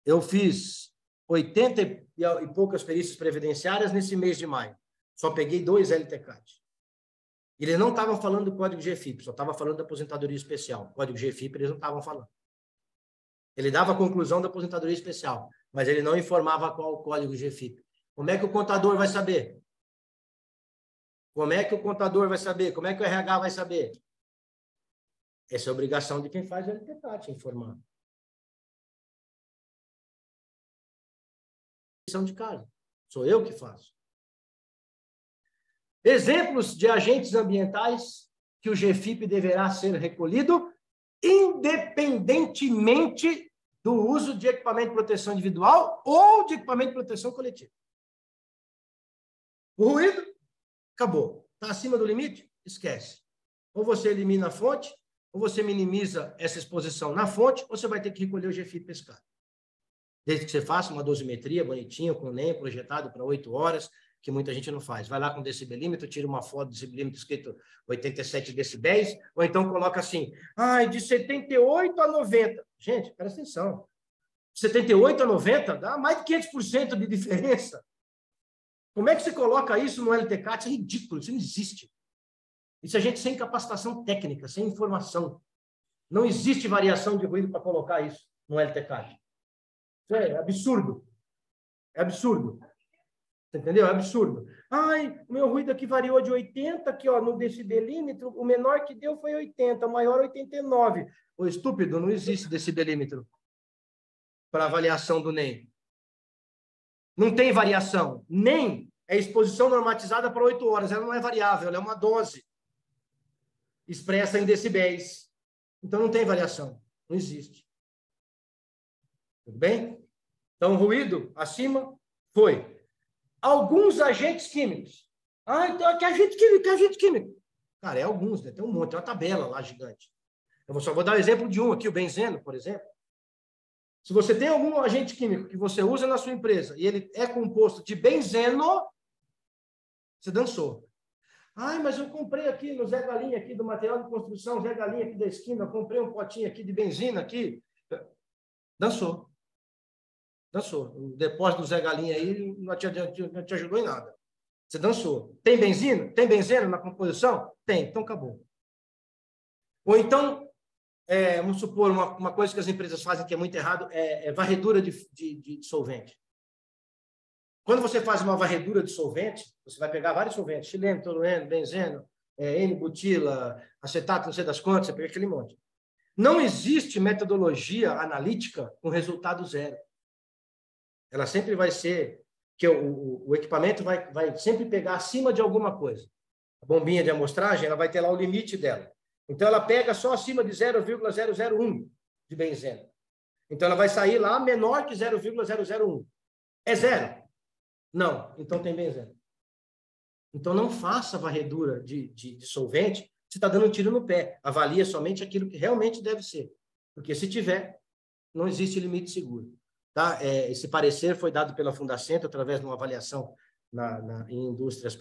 Eu fiz 80 e poucas perícias previdenciárias nesse mês de maio. Só peguei 2 LTCAT. Eles não estavam falando do código GFIP, só estavam falando da aposentadoria especial. O código GFIP eles não estavam falando. Ele dava a conclusão da aposentadoria especial, mas ele não informava qual o código GFIP. Como é que o contador vai saber? Como é que o contador vai saber? Como é que o RH vai saber? Essa é a obrigação de quem faz o LTCAT, informar. De casa. Sou eu que faço. Exemplos de agentes ambientais que o GFIP deverá ser recolhido independentemente do uso de equipamento de proteção individual ou de equipamento de proteção coletiva. O ruído, acabou. Está acima do limite? Esquece. Ou você elimina a fonte, ou você minimiza essa exposição na fonte, ou você vai ter que recolher o GFII pescado. Desde que você faça uma dosimetria bonitinha, com NEM projetado para 8 horas, que muita gente não faz. Vai lá com decibelímetro, tira uma foto do decibelímetro escrito 87 decibéis, ou então coloca assim, de 78 a 90. Gente, presta atenção. 78 a 90 dá mais de 500% de diferença. Como é que você coloca isso no LTCAT? Isso é ridículo, isso não existe. Isso é gente sem capacitação técnica, sem informação. Não existe variação de ruído para colocar isso no LTCAT. Isso é absurdo. É absurdo. Você entendeu? É absurdo. O meu ruído aqui variou de 80, aqui, ó, no decibelímetro, o menor que deu foi 80, o maior 89. Ô, estúpido, não existe decibelímetro para avaliação do NEM. Não tem variação. NEM é exposição normatizada para 8 horas. Ela não é variável, ela é uma dose expressa em decibéis. Então, não tem variação. Não existe. Tudo bem? Então, ruído acima foi. Alguns agentes químicos. Então, que agente químico? Cara, é alguns, né? Tem um monte, tem uma tabela lá gigante. Eu só vou dar o exemplo de um aqui, o benzeno, por exemplo. Se você tem algum agente químico que você usa na sua empresa e ele é composto de benzeno, você dançou. Mas eu comprei aqui no Zé Galinha, aqui do material de construção, Zé Galinha aqui da esquina, eu comprei um potinho aqui de benzina aqui. Dançou. Dançou. O depósito do Zé Galinha aí não te ajudou em nada. Você dançou. Tem benzina? Tem benzeno na composição? Tem. Então, acabou. Ou então, vamos supor, uma coisa que as empresas fazem que é muito errado é varredura de solvente. Quando você faz uma varredura de solvente, você vai pegar vários solventes, xileno, tolueno, benzeno, N-butila, acetato, não sei das quantas, você pega aquele monte. Não existe metodologia analítica com resultado zero. Ela sempre vai ser que o equipamento vai sempre pegar acima de alguma coisa. A bombinha de amostragem, ela vai ter lá o limite dela. Então, ela pega só acima de 0,001 de benzeno. Então, ela vai sair lá menor que 0,001. É zero? Não. Então, tem benzeno. Então, não faça varredura de solvente, você está dando um tiro no pé. Avalia somente aquilo que realmente deve ser. Porque, se tiver, não existe limite seguro. Tá? Esse parecer foi dado pela Fundacentro através de uma avaliação em indústrias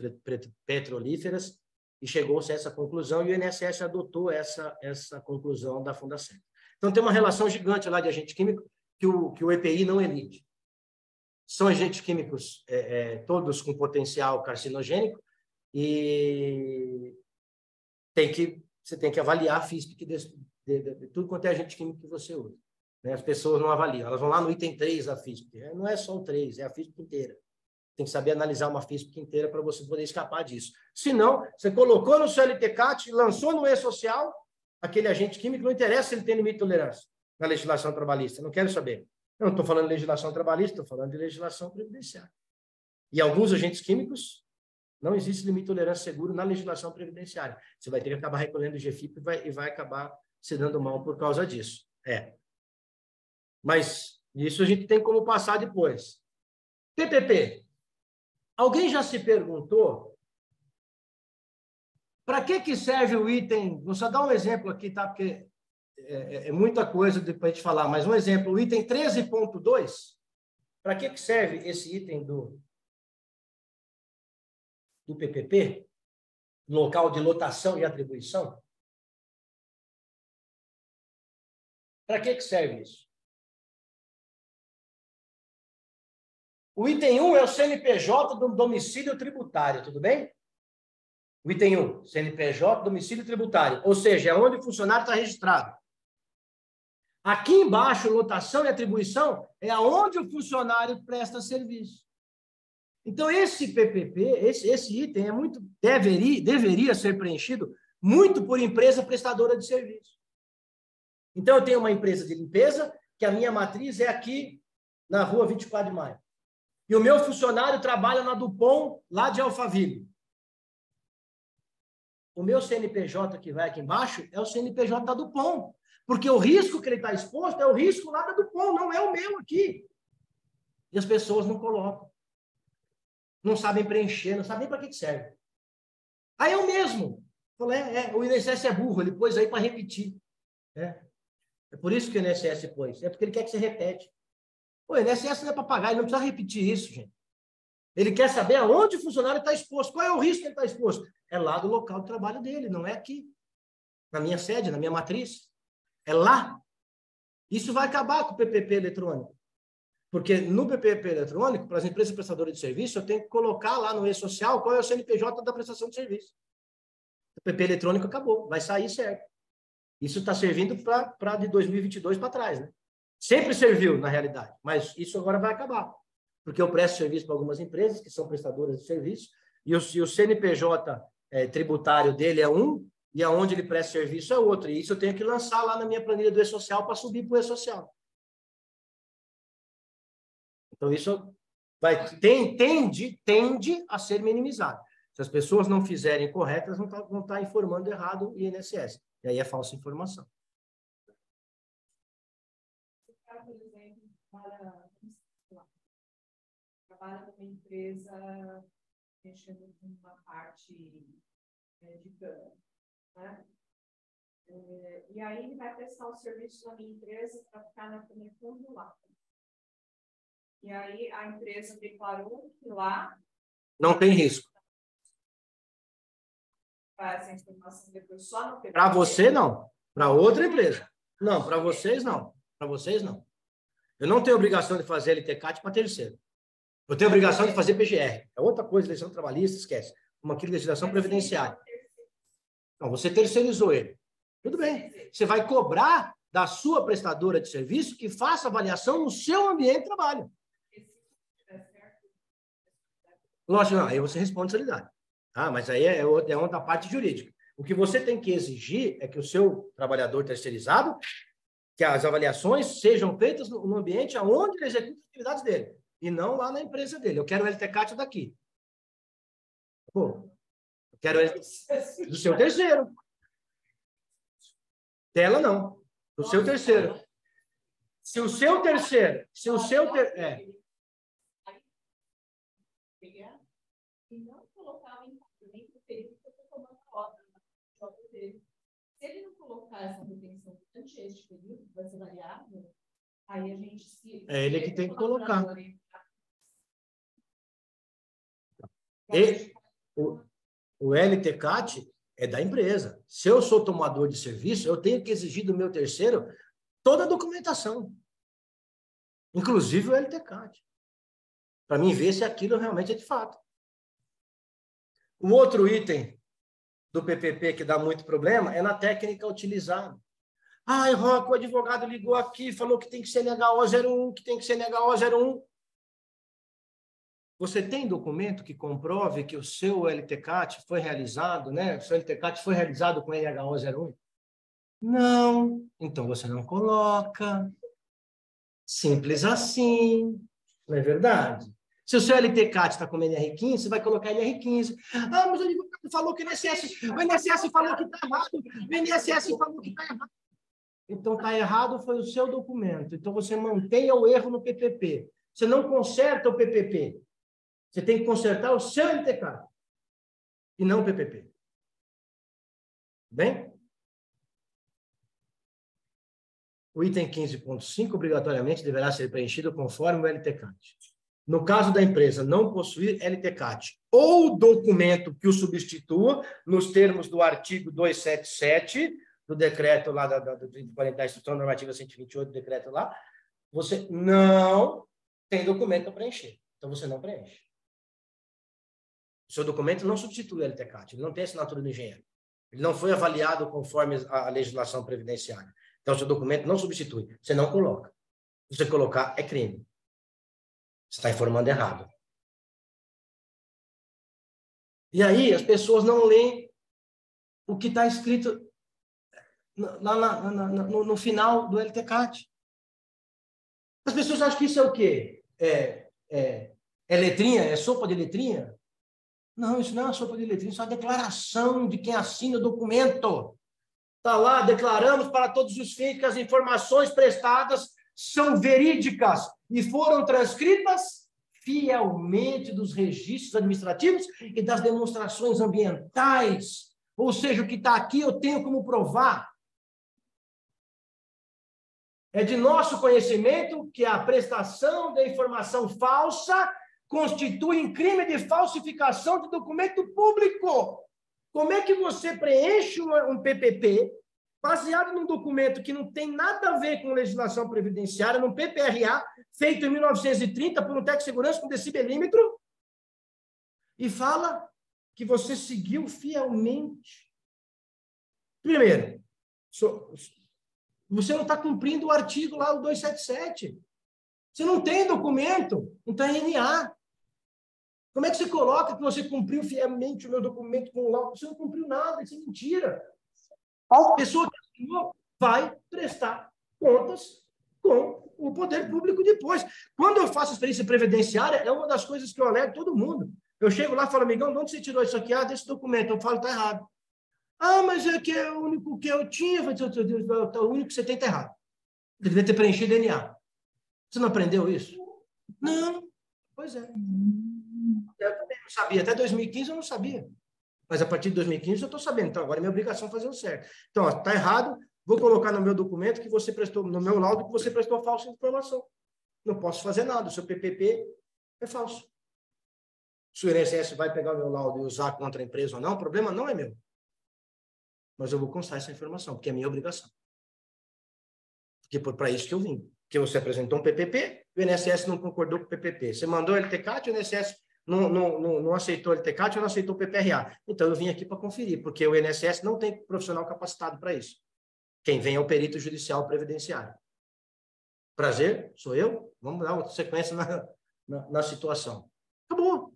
petrolíferas e chegou-se a essa conclusão e o INSS adotou essa conclusão da Fundacentro. Então, tem uma relação gigante lá de agente químico que o EPI não elide. São agentes químicos todos com potencial carcinogênico e você tem que avaliar a FISP de tudo quanto é agente químico que você usa. As pessoas não avaliam, elas vão lá no item 3 da FISP. Não é só o 3, é a FISP inteira. Tem que saber analisar uma FISP inteira para você poder escapar disso. Se não, você colocou no seu LTCAT, lançou no E-Social, aquele agente químico, não interessa se ele tem limite de tolerância na legislação trabalhista, não quero saber. Eu não estou falando de legislação trabalhista, estou falando de legislação previdenciária. E alguns agentes químicos, não existe limite de tolerância seguro na legislação previdenciária. Você vai ter que acabar recolhendo o GFIP e vai acabar se dando mal por causa disso. Mas isso a gente tem como passar depois. PPP. Alguém já se perguntou para que serve o item? Vou só dar um exemplo aqui, tá? Porque é muita coisa para a gente falar, mas um exemplo, o item 13.2, para que serve esse item do PPP? Local de lotação e atribuição? Para que serve isso? O item 1 é o CNPJ do domicílio tributário, tudo bem? O item 1, CNPJ, domicílio tributário, ou seja, é onde o funcionário está registrado. Aqui embaixo, lotação e atribuição, é aonde o funcionário presta serviço. Então, esse PPP, esse item deveria ser preenchido muito por empresa prestadora de serviço. Então, eu tenho uma empresa de limpeza, que a minha matriz é aqui na rua 24 de maio. E o meu funcionário trabalha na Dupont, lá de Alphaville. O meu CNPJ que vai aqui embaixo é o CNPJ da Dupont. Porque o risco que ele está exposto é o risco lá da Dupont, não é o meu aqui. E as pessoas não colocam. Não sabem preencher, não sabem para que serve. Aí eu mesmo. Falei, o INSS é burro, ele pôs aí para repetir. É por isso que o INSS pôs. É porque ele quer que você repete. O INSS não é para pagar, ele não precisa repetir isso, gente. Ele quer saber aonde o funcionário está exposto. Qual é o risco que ele está exposto? É lá do local de trabalho dele, não é aqui. Na minha sede, na minha matriz. É lá. Isso vai acabar com o PPP eletrônico. Porque no PPP eletrônico, para as empresas prestadoras de serviço, eu tenho que colocar lá no e-social qual é o CNPJ da prestação de serviço. O PPP eletrônico acabou, vai sair certo. Isso está servindo para de 2022 para trás, né? Sempre serviu, na realidade, mas isso agora vai acabar. Porque eu presto serviço para algumas empresas que são prestadoras de serviço e o CNPJ tributário dele é um e aonde ele presta serviço é outro. E isso eu tenho que lançar lá na minha planilha do e-social para subir para o e-social. Então, isso tende a ser minimizado. Se as pessoas não fizerem corretas, vão estar informando errado o INSS. E aí é falsa informação. Por exemplo, trabalha numa empresa mexendo com uma parte de cana, né? E aí ele vai prestar um serviço na minha empresa para ficar na conectando lá. E aí a empresa declarou que lá não tem risco. Faz essa informação depois só no PPP. Para você, não. Para outra empresa. Não, para vocês, não. Para vocês, não. Eu não tenho obrigação de fazer LTCAT para terceiro. Eu tenho obrigação de fazer PGR. É outra coisa, legislação trabalhista, esquece. Uma aqui, legislação previdenciária. Não, você terceirizou ele. Tudo bem. Você vai cobrar da sua prestadora de serviço que faça avaliação no seu ambiente de trabalho. Lógico, não. Aí você responde solidariedade. Ah, mas aí é outra parte jurídica. O que você tem que exigir é que o seu trabalhador terceirizado, que as avaliações sejam feitas no ambiente onde ele executa as atividades dele, e não lá na empresa dele. Eu quero o LTCAT daqui. Pô, eu quero ele do seu terceiro. Dela, não. Do seu terceiro. Se o seu terceiro... E não colocava em cumprimento o período que eu estou tomando a obra dele. Se ele não colocar essa retenção durante este período, que vai ser variável, aí a gente se... É ele que tem que colocar. O LTCAT é da empresa. Se eu sou tomador de serviço, eu tenho que exigir do meu terceiro toda a documentação, inclusive o LTCAT, para mim ver se aquilo realmente é de fato. O outro item do PPP que dá muito problema é na técnica utilizada. Ai, Roque, o advogado ligou aqui, falou que tem que ser NHO 01, que tem que ser NHO 01. Você tem documento que comprove que o seu LTCAT foi realizado, né? O seu LTCAT foi realizado com NHO 01? Não. Então você não coloca. Simples assim. Não é verdade? Se o seu LTCAT está com NR15, você vai colocar NR15. Ah, mas o advogado falou que o INSS falou que está errado. O INSS falou que está errado. Então, está errado foi o seu documento. Então, você mantenha o erro no PPP. Você não conserta o PPP. Você tem que consertar o seu LTCAT. E não o PPP. Bem? O item 15.5, obrigatoriamente, deverá ser preenchido conforme o LTCAT. No caso da empresa não possuir LTCAT ou documento que o substitua, nos termos do artigo 277 do decreto lá da Instrução Normativa 128, do decreto lá, você não tem documento para preencher. Então, você não preenche. O seu documento não substitui o LTCAT, ele não tem assinatura do engenheiro. Ele não foi avaliado conforme a legislação previdenciária. Então, o seu documento não substitui. Você não coloca. Se você colocar, é crime. Você está informando errado. E aí, as pessoas não leem o que está escrito no final do LTCAT. As pessoas acham que isso é o quê? É letrinha? É sopa de letrinha? Não, isso não é uma sopa de letrinha, isso é uma declaração de quem assina o documento. Está lá, declaramos para todos os fins que as informações prestadas são verídicas e foram transcritas fielmente dos registros administrativos e das demonstrações ambientais. Ou seja, o que está aqui eu tenho como provar. É de nosso conhecimento que a prestação de informação falsa constitui crime de falsificação de documento público. Como é que você preenche um PPP baseado num documento que não tem nada a ver com legislação previdenciária, num PPRA, feito em 1930 por um técnico de segurança com decibelímetro, e fala que você seguiu fielmente? Primeiro, você não está cumprindo o artigo lá, o 277. Você não tem documento, não está em NA. Como é que você coloca que você cumpriu fielmente o meu documento com o laudo? Você não cumpriu nada, isso é mentira. A pessoa que assinou vai prestar contas com o poder público depois. Quando eu faço experiência previdenciária, é uma das coisas que eu alego todo mundo. Eu chego lá e falo, amigão, de onde você tirou isso aqui? Ah, desse documento. Eu falo, está errado. Ah, mas é que é o único que eu tinha. O único que você tem está errado. Você devia ter preenchido DNA. Você não aprendeu isso? Não. Pois é. Eu também não sabia. Até 2015 eu não sabia. Mas a partir de 2015 eu estou sabendo. Então, agora é minha obrigação fazer o certo. Então, está errado, vou colocar no meu documento que você prestou, no meu laudo, que você prestou falsa informação. Não posso fazer nada. O seu PPP é falso. Se o INSS vai pegar o meu laudo e usar contra a empresa ou não, o problema não é meu. Mas eu vou constar essa informação, porque é minha obrigação. Porque para isso que eu vim. Porque você apresentou um PPP, o INSS não concordou com o PPP. Você mandou ele LTCAT, o INSS não aceitou o LTCAT ou não aceitou o PPRA. Então, eu vim aqui para conferir, porque o INSS não tem profissional capacitado para isso. Quem vem é o perito judicial previdenciário. Prazer, sou eu. Vamos dar uma sequência na situação. Acabou.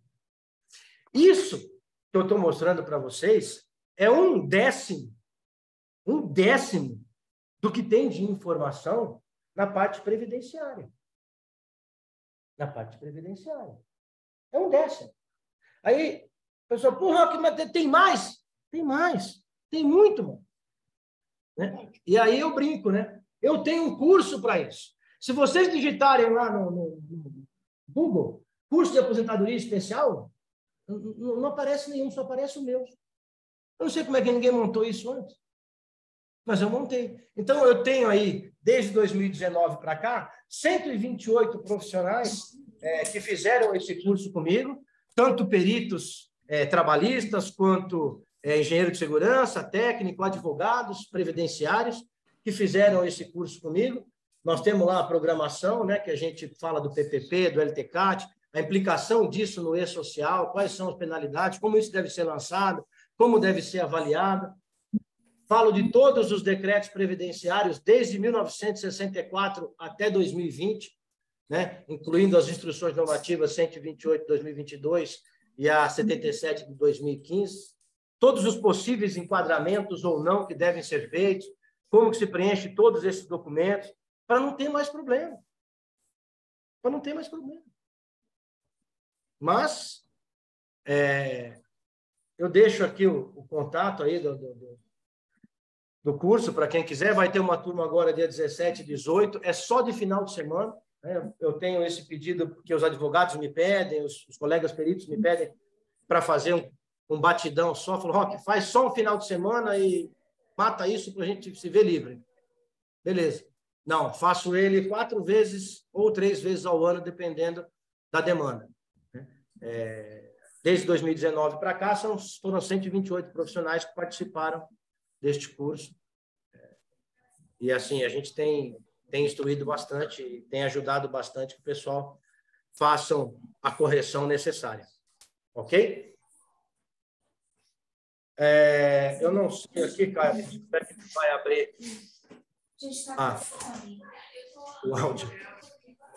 Isso que eu estou mostrando para vocês é um décimo do que tem de informação na parte previdenciária. Na parte previdenciária. É um décimo. Aí, o pessoal, porra, mas tem mais? Tem mais. Tem muito, mano. Né? E aí eu brinco, né? Eu tenho um curso para isso. Se vocês digitarem lá no Google, curso de aposentadoria especial, não aparece nenhum, só aparece o meu. Eu não sei como é que ninguém montou isso antes, mas eu montei. Então, eu tenho aí, desde 2019 para cá, 128 profissionais que fizeram esse curso comigo, tanto peritos trabalhistas, quanto engenheiro de segurança, técnico, advogados, previdenciários, que fizeram esse curso comigo. Nós temos lá a programação, né, que a gente fala do PPP, do LTCAT, a implicação disso no e-social, quais são as penalidades, como isso deve ser lançado, como deve ser avaliado. Falo de todos os decretos previdenciários desde 1964 até 2020, né? Incluindo as instruções normativas 128 de 2022 e a 77 de 2015. Todos os possíveis enquadramentos ou não que devem ser feitos, como que se preenche todos esses documentos, para não ter mais problema. Para não ter mais problema. Mas, eu deixo aqui o contato aí do curso, para quem quiser. Vai ter uma turma agora, dia 17 e 18, é só de final de semana. Né? Eu tenho esse pedido porque os advogados me pedem, os colegas peritos me pedem para fazer um batidão só. Falou, Roque, faz só um final de semana e mata isso para a gente se ver livre. Beleza. Não, faço ele 4 vezes ou 3 vezes ao ano, dependendo da demanda. Desde 2019 para cá, foram 128 profissionais que participaram deste curso. E, assim, a gente tem instruído bastante e tem ajudado bastante que o pessoal façam a correção necessária. Ok? Eu não sei aqui, cara, espero que vai abrir o áudio.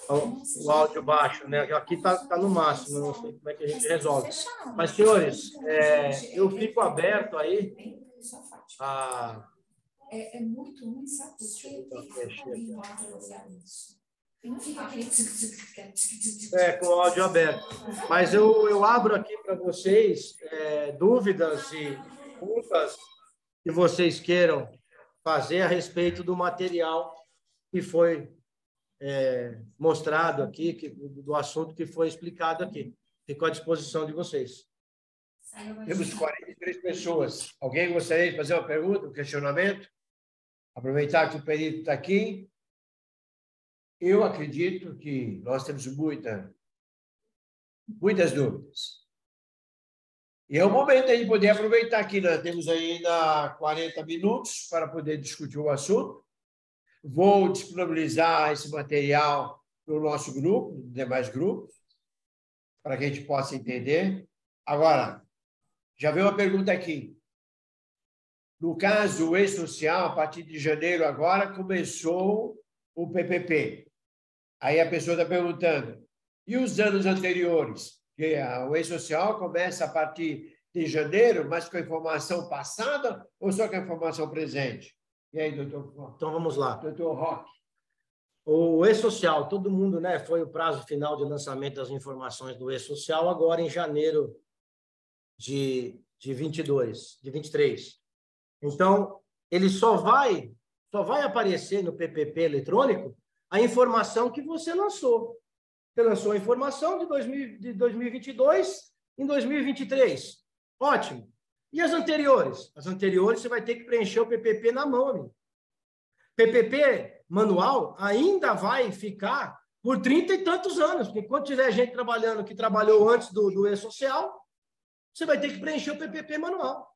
O áudio baixo, né? Aqui está no máximo, não sei como é que a gente resolve. Mas, senhores, eu fico aberto aí a... É muito ruim, sabe? Com o áudio aberto. Mas eu abro aqui para vocês dúvidas e perguntas que vocês queiram fazer a respeito do material que foi mostrado aqui, do assunto que foi explicado aqui. Fico à disposição de vocês. Temos 43 pessoas. Alguém gostaria de fazer uma pergunta, um questionamento? Aproveitar que o perito está aqui. Eu acredito que nós temos muitas dúvidas. E é o momento de poder aproveitar que nós temos ainda 40 minutos para poder discutir o assunto. Vou disponibilizar esse material no nosso grupo, nos demais grupos, para que a gente possa entender. Agora, já veio uma pergunta aqui. No caso, o E-Social, a partir de janeiro agora, começou o PPP. Aí a pessoa está perguntando, e os anos anteriores? Que o E-Social começa a partir de janeiro, mas com a informação passada ou só com a informação presente? E aí, doutor? Então, vamos lá. Doutor Roque. O E-Social, todo mundo, né? Foi o prazo final de lançamento das informações do E-Social, agora em janeiro de 23. Então, ele só vai aparecer no PPP eletrônico a informação que você lançou. Você lançou a informação de 2022 em 2023. Ótimo. E as anteriores? As anteriores você vai ter que preencher o PPP na mão, amigo. PPP manual ainda vai ficar por 30 e tantos anos, porque enquanto tiver gente trabalhando que trabalhou antes do E-Social, você vai ter que preencher o PPP manual.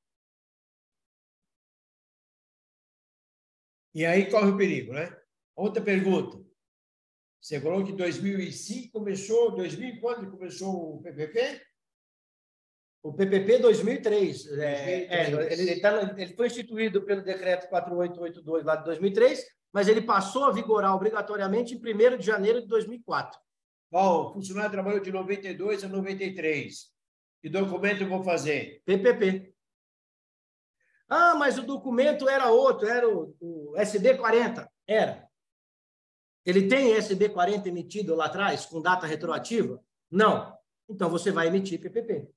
E aí corre o perigo, né? Outra pergunta. Você falou que em 2005 começou, 2000 quando começou o PPP? O PPP 2003. Ele foi instituído pelo decreto 4882 lá de 2003, mas ele passou a vigorar obrigatoriamente em 1º de janeiro de 2004. Bom, o funcionário trabalhou de 92 a 93. Que documento eu vou fazer? PPP. Ah, mas o documento era outro, era o SB40. Era. Ele tem SB40 emitido lá atrás, com data retroativa? Não. Então, você vai emitir PPP.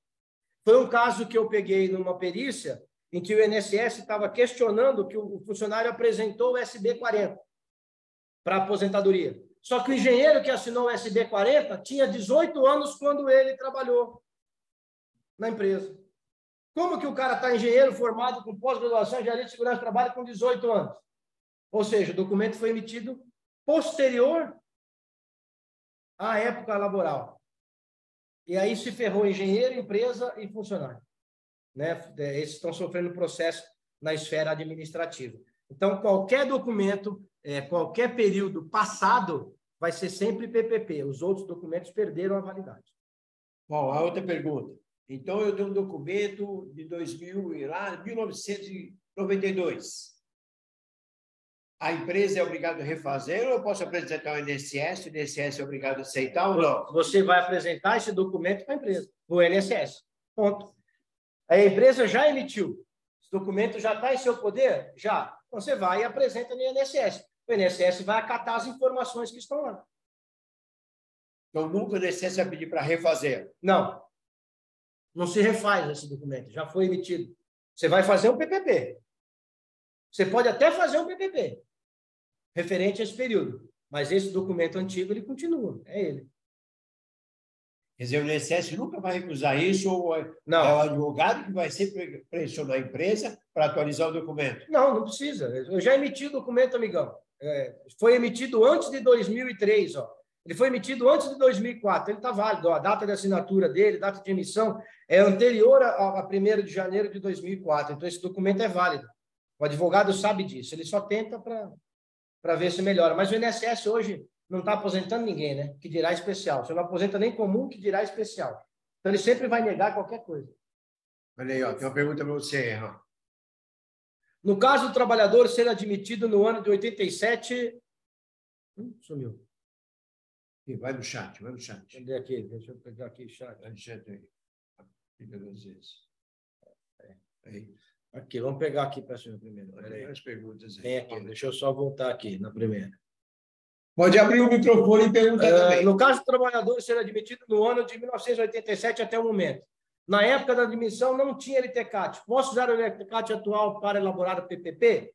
Foi um caso que eu peguei numa perícia em que o INSS estava questionando que o funcionário apresentou o SB40 para aposentadoria. Só que o engenheiro que assinou o SB40 tinha 18 anos quando ele trabalhou na empresa. Como que o cara está engenheiro formado com pós-graduação em engenharia de segurança do trabalho com 18 anos? Ou seja, o documento foi emitido posterior à época laboral. E aí se ferrou engenheiro, empresa e funcionário. Né? Esses estão sofrendo processo na esfera administrativa. Então, qualquer documento, qualquer período passado, vai ser sempre PPP. Os outros documentos perderam a validade. Bom, a outra pergunta. Então, eu tenho um documento de 1992. A empresa é obrigada a refazer ou eu posso apresentar ao INSS? O INSS é obrigado a aceitar ou não? Você vai apresentar esse documento para a empresa, no INSS. Ponto. A empresa já emitiu. Esse documento já está em seu poder? Já. Então, você vai e apresenta no INSS. O INSS vai acatar as informações que estão lá. Então, nunca o INSS vai pedir para refazer? Não. Não se refaz esse documento. Já foi emitido. Você vai fazer um PPP. Você pode até fazer um PPP referente a esse período. Mas esse documento antigo, ele continua. É ele. Quer dizer, o INSS nunca vai recusar isso ou não. É o advogado que vai sempre pressionar a empresa para atualizar o documento? Não, não precisa. Eu já emiti o documento, amigão. Foi emitido antes de 2003, ó. Ele foi emitido antes de 2004. Ele está válido. Ó. A data de assinatura dele, data de emissão, é anterior a 1º de janeiro de 2004. Então, esse documento é válido. O advogado sabe disso. Ele só tenta para ver se melhora. Mas o INSS hoje não está aposentando ninguém, né? Que dirá especial. Você não aposenta nem comum, que dirá especial. Então, ele sempre vai negar qualquer coisa. Olha aí, ó, tem uma pergunta para você. Ó. No caso do trabalhador ser admitido no ano de 87... sumiu. Vai no chat, vai no chat. Cadê aqui? Deixa eu pegar aqui o chat. Vai no chat aí. Fica 2 vezes. Aí. Aqui, vamos pegar aqui para a senhora primeiro. As perguntas aí. Tem aqui, deixa eu só voltar aqui na primeira. Pode abrir o microfone e perguntar também. No caso do trabalhador ser admitido no ano de 1987 até o momento. Na época da admissão não tinha LTCAT. Posso usar o LTCAT atual para elaborar o PPP?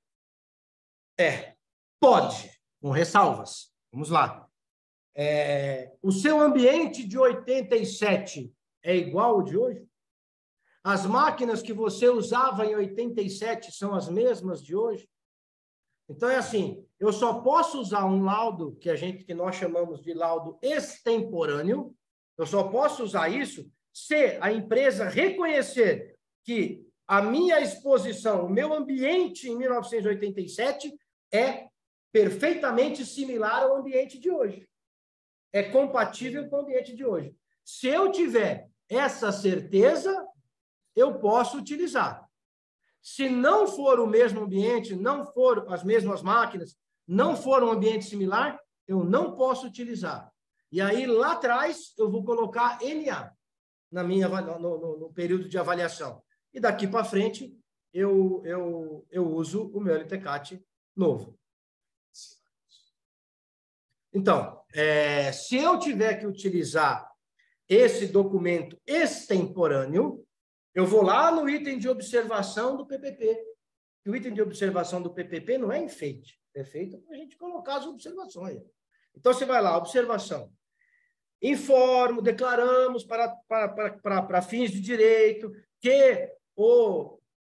Pode, com ressalvas. Vamos lá. O seu ambiente de 87 é igual ao de hoje? As máquinas que você usava em 87 são as mesmas de hoje? Então, é assim, eu só posso usar um laudo que nós chamamos de laudo extemporâneo, eu só posso usar isso se a empresa reconhecer que a minha exposição, o meu ambiente em 1987 é perfeitamente similar ao ambiente de hoje. É compatível com o ambiente de hoje. Se eu tiver essa certeza, eu posso utilizar. Se não for o mesmo ambiente, não for as mesmas máquinas, não for um ambiente similar, eu não posso utilizar. E aí, lá atrás, eu vou colocar NA no período de avaliação. E daqui para frente, eu uso o meu LTCAT novo. Então, se eu tiver que utilizar esse documento extemporâneo, eu vou lá no item de observação do PPP. E o item de observação do PPP não é enfeite, é feito para a gente colocar as observações. Então, você vai lá, observação. Informo, declaramos para fins de direito que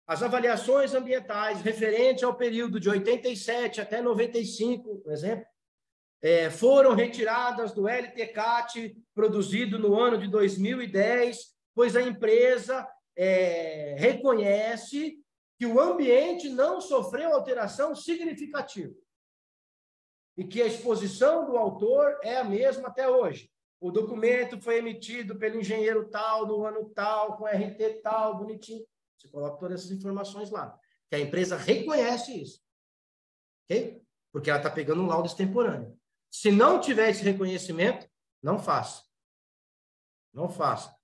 as avaliações ambientais referentes ao período de 87 até 95, por exemplo, foram retiradas do LTCAT produzido no ano de 2010, pois a empresa reconhece que o ambiente não sofreu alteração significativa e que a exposição do autor é a mesma até hoje. O documento foi emitido pelo engenheiro tal, no ano tal, com RT tal, bonitinho. Você coloca todas essas informações lá. Que a empresa reconhece isso. Ok? Porque ela está pegando um laudo extemporâneo. Se não tiver esse reconhecimento, não faça. Não faça.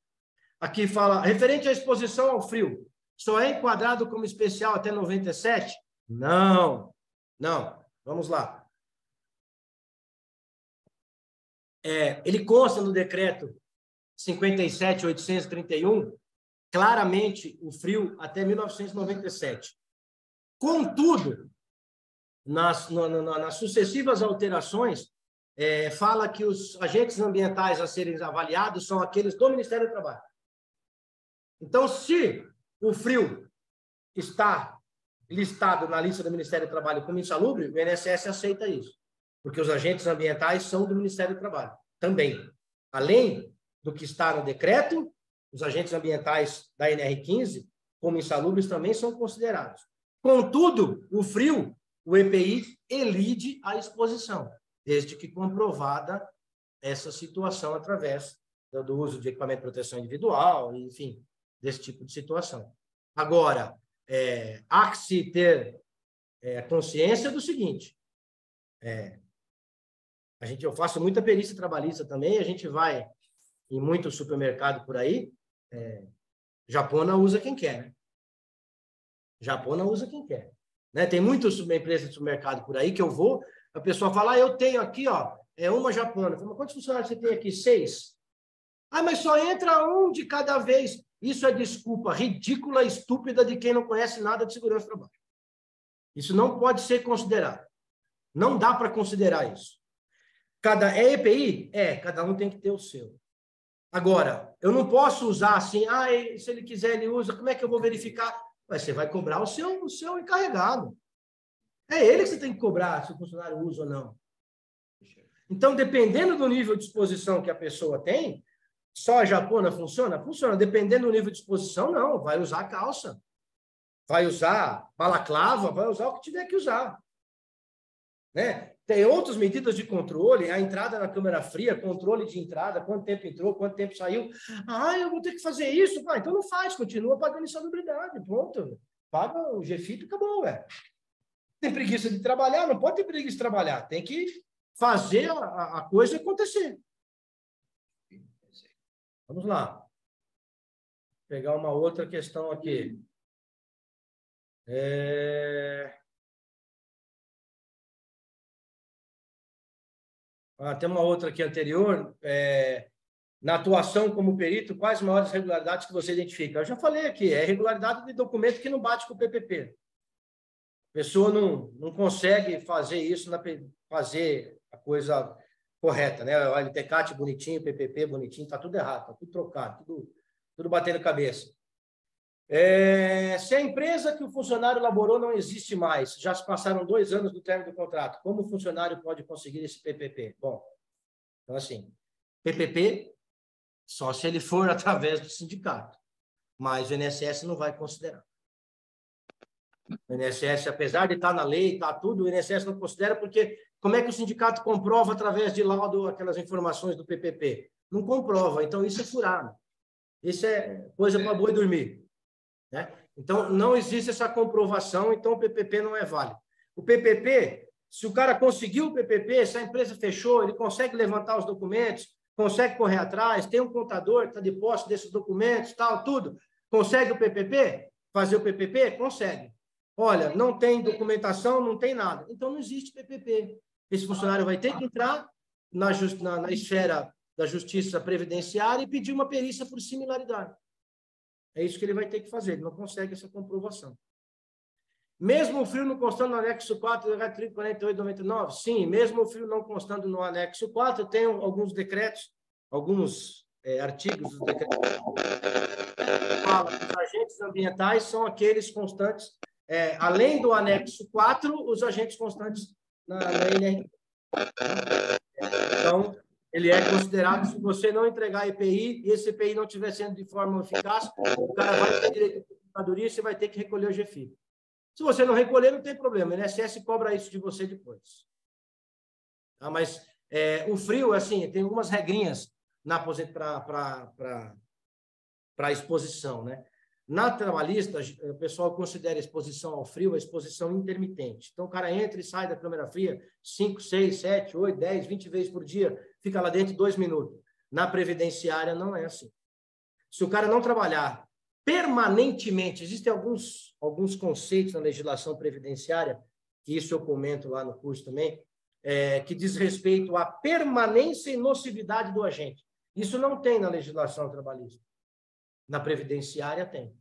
Aqui fala, referente à exposição ao frio, só é enquadrado como especial até 97? Não. Não. Vamos lá. Ele consta no decreto 57.831, claramente o frio até 1997. Contudo, nas sucessivas alterações, fala que os agentes ambientais a serem avaliados são aqueles do Ministério do Trabalho. Então, se o frio está listado na lista do Ministério do Trabalho como insalubre, o INSS aceita isso, porque os agentes ambientais são do Ministério do Trabalho também. Além do que está no decreto, os agentes ambientais da NR15, como insalubres, também são considerados. Contudo, o frio, o EPI elide a exposição, desde que comprovada essa situação através do uso de equipamento de proteção individual, enfim, desse tipo de situação. Agora, há que se ter consciência do seguinte, eu faço muita perícia trabalhista também, a gente vai em muito supermercado por aí, Japona usa quem quer, né? Japona usa quem quer. Né? Tem muitas empresas de supermercado por aí que eu vou, a pessoa fala, eu tenho aqui, uma Japona. Eu falo, mas quantos funcionários você tem aqui? 6. Mas só entra um de cada vez. Isso é desculpa ridícula, estúpida de quem não conhece nada de segurança do trabalho. Isso não pode ser considerado. Não dá para considerar isso. EPI? Cada um tem que ter o seu. Agora, eu não posso usar assim, se ele quiser, ele usa, como é que eu vou verificar? Você vai cobrar o seu encarregado. É ele que você tem que cobrar se o funcionário usa ou não. Então, dependendo do nível de exposição que a pessoa tem, só a Japona funciona? Funciona. Dependendo do nível de exposição, não. Vai usar calça. Vai usar balaclava, vai usar o que tiver que usar. Né? Tem outras medidas de controle, a entrada na câmara fria, controle de entrada, quanto tempo entrou, quanto tempo saiu. Eu vou ter que fazer isso. Então não faz, continua pagando insalubridade, pronto. Paga o GFIP e acabou, Tem preguiça de trabalhar? Não pode ter preguiça de trabalhar, tem que fazer a coisa acontecer. Vamos lá. Vou pegar uma outra questão aqui. Tem uma outra aqui anterior. Na atuação como perito, quais as maiores irregularidades que você identifica? Eu já falei aqui, é irregularidade de documento que não bate com o PPP. A pessoa não consegue fazer isso, fazer a coisa correta, né? O LTCAT bonitinho, PPP bonitinho, está tudo errado, está tudo trocado, tudo batendo cabeça. Se a empresa que o funcionário elaborou não existe mais, já se passaram 2 anos do término do contrato, como o funcionário pode conseguir esse PPP? Bom, então assim, PPP só se ele for através do sindicato, mas o INSS não vai considerar. O INSS, apesar de estar na lei, está tudo, o INSS não considera porque como é que o sindicato comprova através de laudo aquelas informações do PPP? Não comprova, então isso é furado. Isso é coisa para boi dormir, né? Então, não existe essa comprovação, então o PPP não é válido. O PPP, se o cara conseguiu o PPP, se a empresa fechou, ele consegue levantar os documentos, consegue correr atrás, tem um contador que está de posse desses documentos, tal, tudo. Consegue o PPP? Fazer o PPP? Consegue. Olha, não tem documentação, não tem nada. Então, não existe PPP. Esse funcionário vai ter que entrar na esfera da justiça previdenciária e pedir uma perícia por similaridade. É isso que ele vai ter que fazer. Ele não consegue essa comprovação. Mesmo o frio não constando no anexo 4 do decreto 48/99? Sim, mesmo o frio não constando no anexo 4, tem alguns decretos, alguns artigos do decreto que falam que os agentes ambientais são aqueles constantes, além do anexo 4, os agentes constantes na NR. Então, ele é considerado, se você não entregar EPI, e esse EPI não estiver sendo de forma eficaz, o cara vai ter direito à aposentadoria e você vai ter que recolher o GFIP. Se você não recolher, não tem problema. O INSS cobra isso de você depois. Tá? Mas o frio, assim, tem algumas regrinhas para a exposição, né? Na trabalhista, o pessoal considera a exposição ao frio a exposição intermitente. Então, o cara entra e sai da câmara fria 5, 6, 7, 8, 10, 20 vezes por dia, fica lá dentro 2 minutos. Na previdenciária, não é assim. Se o cara não trabalhar permanentemente, existem alguns conceitos na legislação previdenciária, que isso eu comento lá no curso também, que diz respeito à permanência e nocividade do agente. Isso não tem na legislação trabalhista. Na previdenciária tem.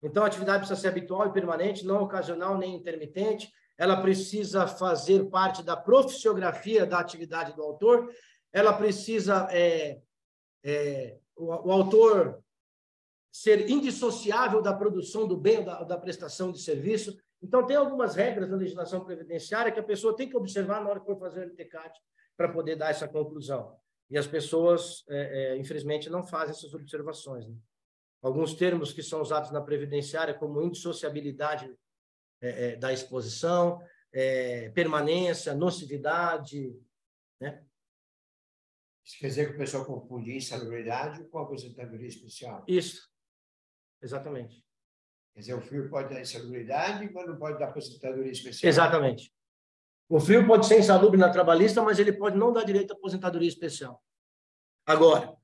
Então, a atividade precisa ser habitual e permanente, não ocasional nem intermitente. Ela precisa fazer parte da profissiografia da atividade do autor. Ela precisa, o autor ser indissociável da produção do bem ou da prestação de serviço. Então, tem algumas regras na legislação previdenciária que a pessoa tem que observar na hora que for fazer o LTCAT para poder dar essa conclusão. E as pessoas, infelizmente, não fazem essas observações, né? Alguns termos que são usados na previdenciária, como indissociabilidade da exposição, permanência, nocividade, né? Isso quer dizer que o pessoal confunde insalubridade com aposentadoria especial? Isso, exatamente. Quer dizer, o frio pode dar insalubridade, mas não pode dar aposentadoria especial. Exatamente. O frio pode ser insalubre na trabalhista, mas ele pode não dar direito à aposentadoria especial. Agora,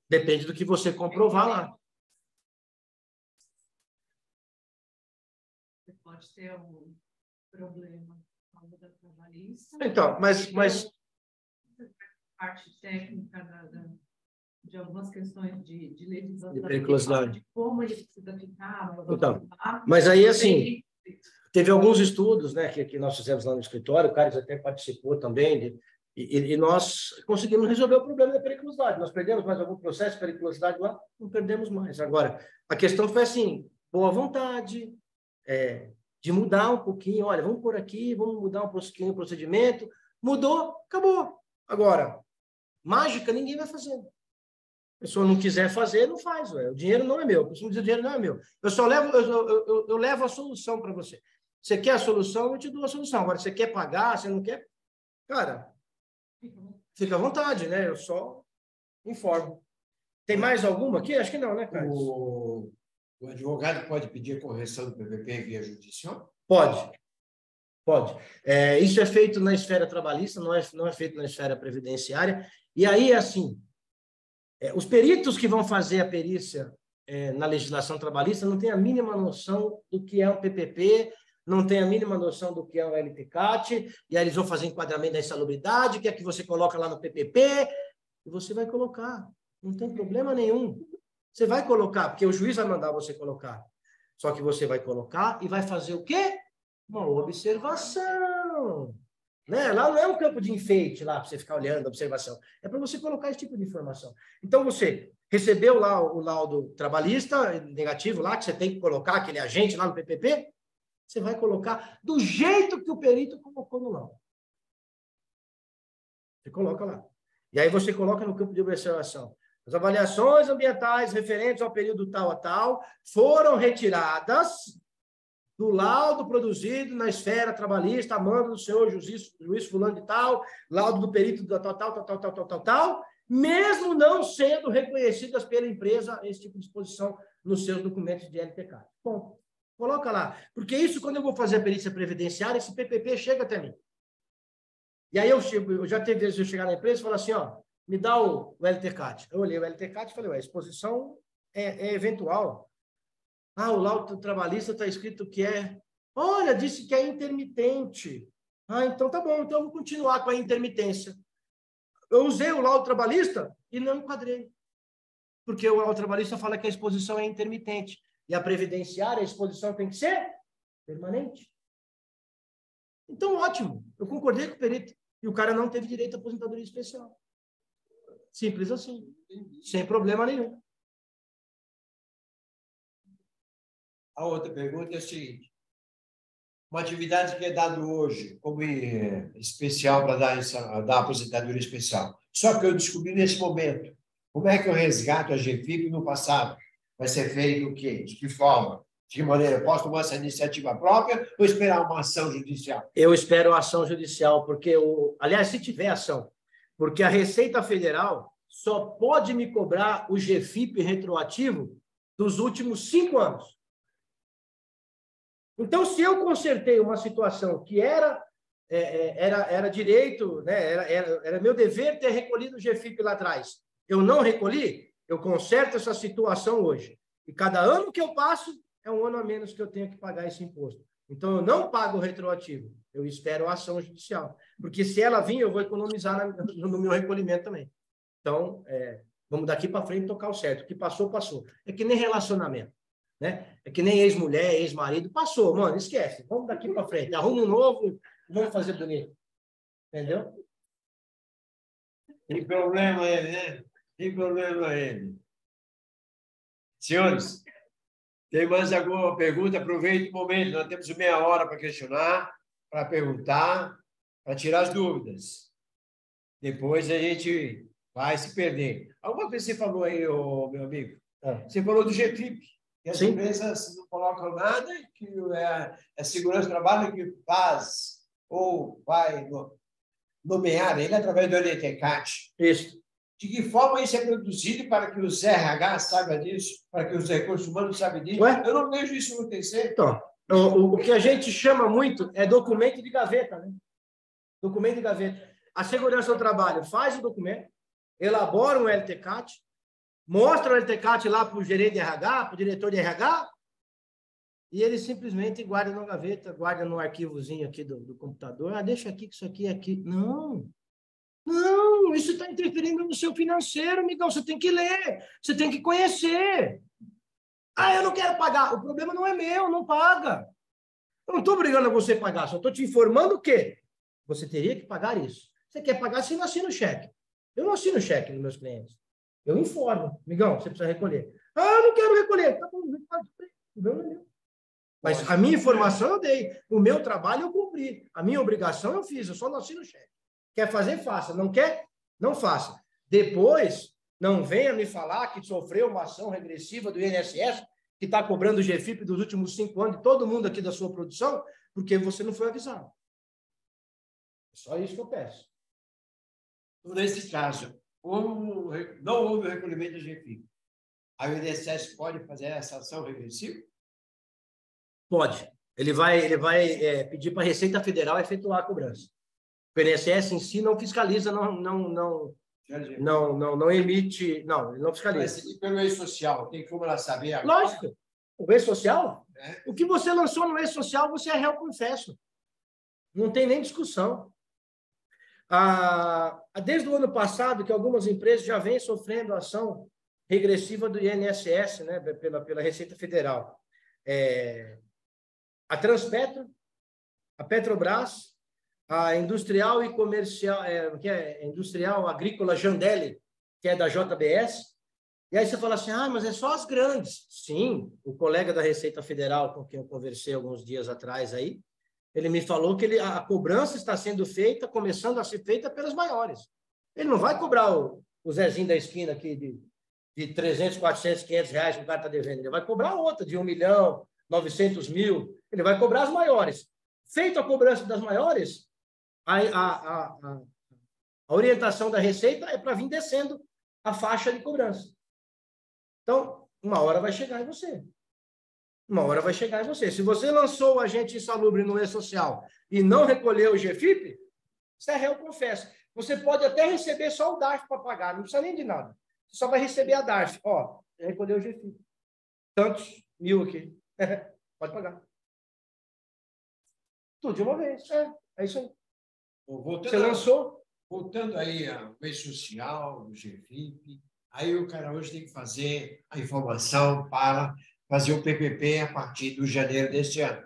depende do que você comprovar lá. Você pode ter um problema da trabalhista. Então, mas parte técnica de algumas questões de legislação, de periculosidade, de como ele precisa ficar. Então, mas aí, assim, teve alguns estudos, né, que nós fizemos lá no escritório, o Carlos até participou também, e nós conseguimos resolver o problema da periculosidade. Nós perdemos mais algum processo de periculosidade lá? Não perdemos mais. Agora, a questão foi assim, boa vontade, de mudar um pouquinho, olha, vamos por aqui, vamos mudar um pouquinho o procedimento, mudou, acabou. Agora, mágica ninguém vai fazer. A pessoa não quiser fazer, não faz. Ué. O dinheiro não é meu. Eu costumo dizer, o dinheiro não é meu. Eu só levo, eu levo a solução para você. Você quer a solução, eu te dou a solução. Agora, você quer pagar, você não quer? Cara, fica à vontade, né? Eu só informo. Tem mais alguma aqui? Acho que não, né, Carlos? O advogado pode pedir correção do PPP via judicial? Pode. Isso é feito na esfera trabalhista, não é feito na esfera previdenciária. E aí, assim, os peritos que vão fazer a perícia na legislação trabalhista não têm a mínima noção do que é um PPP, não têm a mínima noção do que é um LTCAT, e aí eles vão fazer enquadramento da insalubridade, que é que você coloca lá no PPP, e você vai colocar. Não tem problema nenhum. Você vai colocar, porque o juiz vai mandar você colocar. Só que você vai colocar e vai fazer o quê? Uma observação. Né? Lá não é um campo de enfeite lá para você ficar olhando, observação. É para você colocar esse tipo de informação. Então, você recebeu lá o laudo trabalhista negativo lá, que você tem que colocar aquele agente lá no PPP, você vai colocar do jeito que o perito colocou no laudo. Você coloca lá. E aí você coloca no campo de observação. As avaliações ambientais referentes ao período tal a tal foram retiradas do laudo produzido na esfera trabalhista, a mando do senhor juiz fulano de tal, laudo do perito da tal, mesmo não sendo reconhecidas pela empresa esse tipo de exposição nos seus documentos de LTK. Bom, coloca lá. Porque isso, quando eu vou fazer a perícia previdenciária, esse PPP chega até mim. E aí eu já teve vezes eu chegar na empresa e falar assim, ó, me dá o LTCAT. Eu olhei o LTCAT e falei, ué, a exposição é eventual. Ah, o laudo trabalhista está escrito que é... Olha, disse que é intermitente. Ah, então tá bom, então eu vou continuar com a intermitência. Eu usei o laudo trabalhista e não enquadrei. Porque o laudo trabalhista fala que a exposição é intermitente. E a previdenciária, a exposição tem que ser permanente. Então, ótimo. Eu concordei com o perito. E o cara não teve direito à aposentadoria especial. Simples assim. Sem problema nenhum. A outra pergunta é a seguinte. Uma atividade que é dada hoje como especial para dar aposentadoria especial. Só que eu descobri nesse momento. Como é que eu resgato a GFIP no passado? Vai ser feito o quê? De que forma? De que maneira? Eu posso tomar essa iniciativa própria ou esperar uma ação judicial? Eu espero a ação judicial, porque, aliás, se tiver ação, porque a Receita Federal só pode me cobrar o GFIP retroativo dos últimos 5 anos. Então, se eu consertei uma situação que era direito, né, era meu dever ter recolhido o GFIP lá atrás, eu não recolhi, eu conserto essa situação hoje. E cada ano que eu passo, é um ano a menos que eu tenho que pagar esse imposto. Então, eu não pago o retroativo, eu espero a ação judicial. Porque se ela vir, eu vou economizar no meu recolhimento também. Então, vamos daqui para frente tocar o certo. O que passou, passou. É que nem relacionamento. Né? É que nem ex-mulher, ex-marido. Passou, mano, esquece. Vamos daqui para frente. Arruma um novo, vamos fazer bonito. Entendeu? Tem problema ele, né? Tem problema ele. Senhores, tem mais alguma pergunta? Aproveite o momento. Nós temos meia hora para questionar, para perguntar, para tirar as dúvidas. Depois a gente vai se perder. Alguma coisa você falou aí, meu amigo? Você falou do GFIP. Que as empresas não colocam nada, que é segurança do trabalho que faz ou vai nomear ele através do LTCAT. Isso. De que forma isso é produzido para que os RH saibam disso, para que os recursos humanos saibam disso? Ué? Eu não vejo isso acontecer. Então, o que a gente chama muito é documento de gaveta, né? Documento de gaveta. A segurança do trabalho faz o documento, elabora um LTCAT, mostra o LTCAT lá para o gerente de RH, para o diretor de RH, e ele simplesmente guarda na gaveta, guarda no arquivozinho aqui do computador. Ah, deixa aqui, que isso aqui é aqui. Não. Não, isso está interferindo no seu financeiro, amigão. Você tem que ler, você tem que conhecer. Ah, eu não quero pagar. O problema não é meu, não paga. Eu não estou obrigando a você pagar, só estou te informando que você teria que pagar isso. Você quer pagar, você não assina o cheque. Eu não assino cheque nos meus clientes. Eu informo, amigão, você precisa recolher. Ah, eu não quero recolher. Tá bom, não é meu. Mas a minha informação eu dei. O meu trabalho eu cumpri. A minha obrigação eu fiz, eu só não assino cheque. Quer fazer, faça. Não quer? Não faça. Depois, não venha me falar que sofreu uma ação regressiva do INSS, que está cobrando o GFIP dos últimos 5 anos de todo mundo aqui da sua produção, porque você não foi avisado. É só isso que eu peço. Nesse caso, não houve o recolhimento do GFIP. A INSS pode fazer essa ação regressiva? Pode. Ele vai pedir para a Receita Federal efetuar a cobrança. O INSS em si não fiscaliza, não emite, não, ele não fiscaliza. Mas, e pelo E-Social, tem como ela saber agora? Lógico. O E-Social, o que você lançou no E-Social, você é réu confesso. Não tem nem discussão. Desde o ano passado, que algumas empresas já vêm sofrendo ação regressiva do INSS, né, pela Receita Federal. A Transpetro, a Petrobras, a industrial e comercial, que é industrial agrícola Jandelli, que é da JBS. E aí você fala assim, mas é só as grandes. Sim, o colega da Receita Federal, com quem eu conversei alguns dias atrás aí, ele me falou que a cobrança está sendo feita, começando a ser feita pelas maiores. Ele não vai cobrar o Zezinho da esquina aqui de 300, 400, 500 reais que o cara está devendo. Ele vai cobrar outra de 1 milhão, 900 mil. Ele vai cobrar as maiores. Feita a cobrança das maiores, a orientação da Receita é para vir descendo a faixa de cobrança. Então, uma hora vai chegar em você. Uma hora vai chegar em você. Se você lançou o agente insalubre no E-Social e não recolheu o GFIP, você é réu, confesso. Você pode até receber só o DARF para pagar, não precisa nem de nada. Você só vai receber a DARF. Ó, recolheu o GFIP. Tantos mil aqui. Pode pagar. Tudo de uma vez. É isso aí. Você lançou? Voltando aí ao E-Social, o GFIP, aí o cara hoje tem que fazer a informação para fazer o PPP a partir de janeiro deste ano.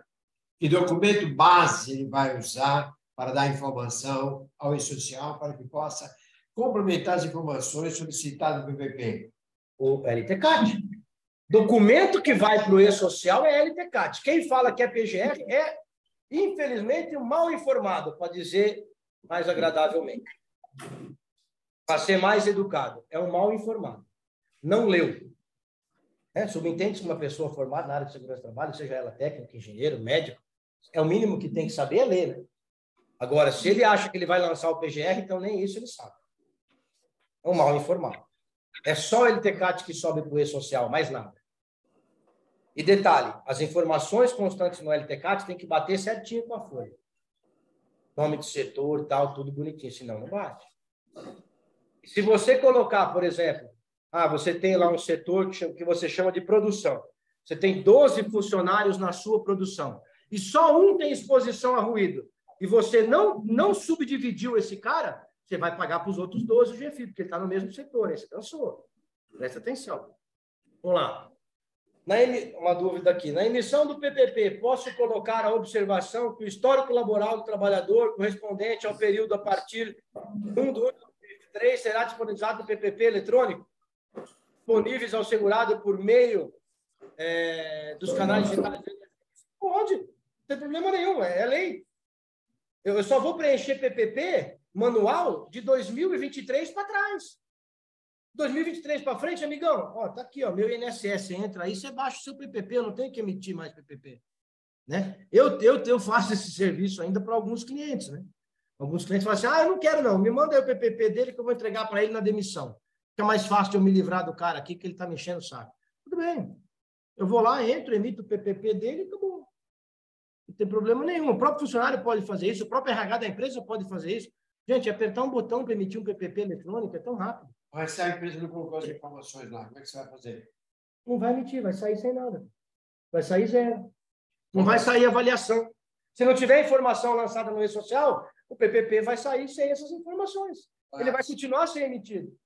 Que documento base ele vai usar para dar informação ao E-Social para que possa complementar as informações solicitadas no PPP? O LTCAT. Documento que vai para o E-Social é LTCAT. Quem fala que é PGR é, infelizmente, um mal informado, para dizer mais agradavelmente. Para ser mais educado. É um mal informado. Não leu. Subentende que uma pessoa formada na área de segurança do trabalho, seja ela técnico, engenheiro, médico, é o mínimo que tem que saber é ler, né? Agora, se ele acha que ele vai lançar o PGR, então nem isso ele sabe. É um mal informado. É só o LTCAT que sobe para o E-Social, mais nada. E detalhe, as informações constantes no LTCAT tem que bater certinho com a folha. Nome de setor, tal, tudo bonitinho, senão não bate. Se você colocar, por exemplo, você tem lá um setor que você chama de produção. Você tem 12 funcionários na sua produção. E só um tem exposição a ruído. E você não subdividiu esse cara, você vai pagar para os outros 12 o GFIP, porque ele está no mesmo setor, aí você cansou. Presta atenção. Vamos lá. Uma dúvida aqui. Na emissão do PPP, posso colocar a observação que o histórico laboral do trabalhador correspondente ao período a partir de 1 de 2023 será disponibilizado no PPP eletrônico? Disponíveis ao segurado por meio dos canais digitais? Pode, não tem problema nenhum, é lei. Eu só vou preencher PPP manual de 2023 para trás. 2023 para frente, amigão, tá aqui, meu INSS entra aí, você baixa o seu PPP, eu não tenho que emitir mais PPP. Né? Eu faço esse serviço ainda para alguns clientes, né? Alguns clientes falam assim, eu não quero não, me manda aí o PPP dele que eu vou entregar para ele na demissão. Fica mais fácil de eu me livrar do cara aqui que ele está me enchendo o saco. Tudo bem. Eu vou lá, entro, emito o PPP dele e acabou. Não tem problema nenhum. O próprio funcionário pode fazer isso, o próprio RH da empresa pode fazer isso. Gente, apertar um botão para emitir um PPP eletrônico é tão rápido. Mas se a empresa não colocou as informações lá, como é que você vai fazer? Não vai emitir, vai sair sem nada. Vai sair zero. Não vai sair avaliação. Se não tiver informação lançada no E-Social, o PPP vai sair sem essas informações. Ele vai continuar a ser emitido.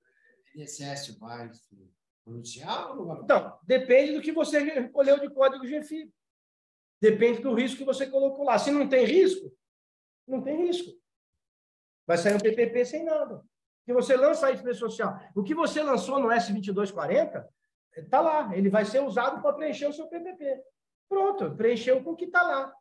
O INSS vai se pronunciar ou não vai? Então, depende do que você recolheu de código GFIP. Depende do risco que você colocou lá. Se não tem risco, não tem risco. Vai sair um PPP sem nada. Se você lança isso no E-Social, o que você lançou no S2240, está lá. Ele vai ser usado para preencher o seu PPP. Pronto, preencheu com o que está lá.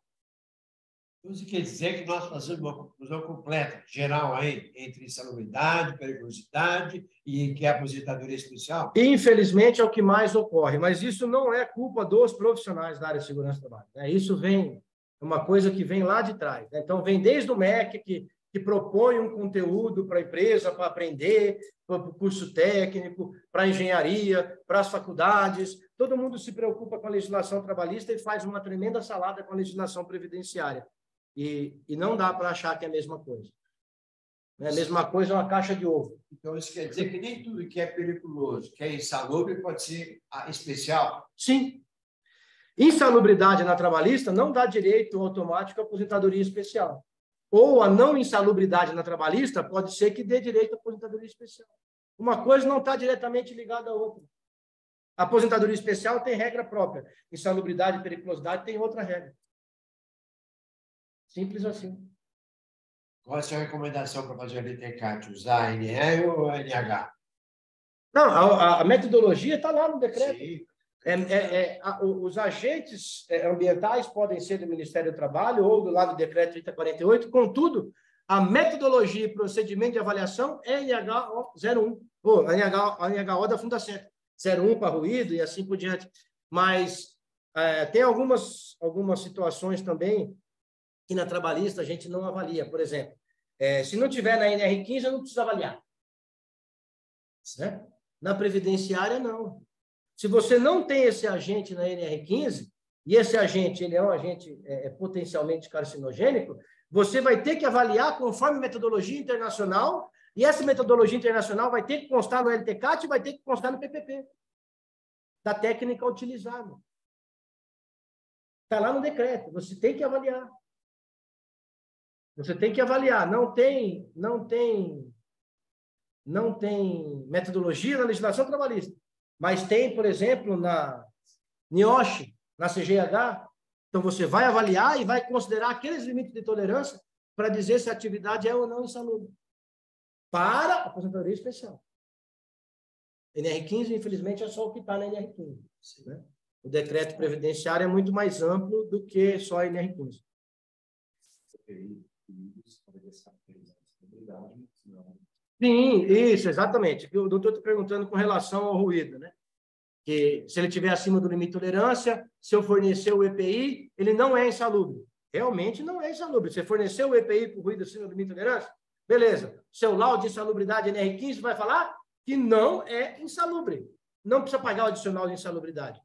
Isso quer dizer que nós fazemos uma conclusão completa, geral, aí, entre insalubridade, periculosidade e que é a aposentadoria especial? Infelizmente, é o que mais ocorre, mas isso não é culpa dos profissionais da área de segurança do trabalho. Isso vem, uma coisa que vem lá de trás. Então, vem desde o MEC, que propõe um conteúdo para a empresa, para aprender, para o curso técnico, para a engenharia, para as faculdades. Todo mundo se preocupa com a legislação trabalhista e faz uma tremenda salada com a legislação previdenciária. E não dá para achar que é a mesma coisa. A mesma coisa é uma caixa de ovo. Então, isso quer dizer que nem tudo que é periculoso, que é insalubre, pode ser especial? Sim. Insalubridade na trabalhista não dá direito automático à aposentadoria especial. Ou a não insalubridade na trabalhista pode ser que dê direito à aposentadoria especial. Uma coisa não está diretamente ligada à outra. A aposentadoria especial tem regra própria. Insalubridade e periculosidade tem outra regra. Simples assim. Qual a sua recomendação para fazer o LTCAT? Usar a NR ou a NH? Não, a metodologia está lá no decreto. Sim. Os agentes ambientais podem ser do Ministério do Trabalho ou do lado do decreto 3048, contudo, a metodologia e procedimento de avaliação é NHO 01, ou NHO da Fundacentro, 01 para ruído e assim por diante. Mas tem algumas situações também que na trabalhista a gente não avalia. Por exemplo, se não tiver na NR15, eu não preciso avaliar. Né? Na previdenciária, não. Se você não tem esse agente na NR15, e esse agente ele é um agente potencialmente carcinogênico, você vai ter que avaliar conforme metodologia internacional, e essa metodologia internacional vai ter que constar no LTCAT e vai ter que constar no PPP, da técnica utilizada. Está lá no decreto, você tem que avaliar. Você tem que avaliar. Não tem metodologia na legislação trabalhista. Mas tem, por exemplo, na NIOSH, na CGH, então você vai avaliar e vai considerar aqueles limites de tolerância para dizer se a atividade é ou não insalubre. Para a aposentadoria especial. NR15, infelizmente, é só o que está na NR15. Né? O decreto previdenciário é muito mais amplo do que só a NR15. Sim, isso, exatamente. O doutor está perguntando com relação ao ruído, né? Que se ele estiver acima do limite de tolerância, se eu fornecer o EPI, ele não é insalubre. Realmente não é insalubre. Se fornecer o EPI para o ruído acima do limite de tolerância, beleza. Seu laudo de insalubridade NR15 vai falar que não é insalubre. Não precisa pagar o adicional de insalubridade.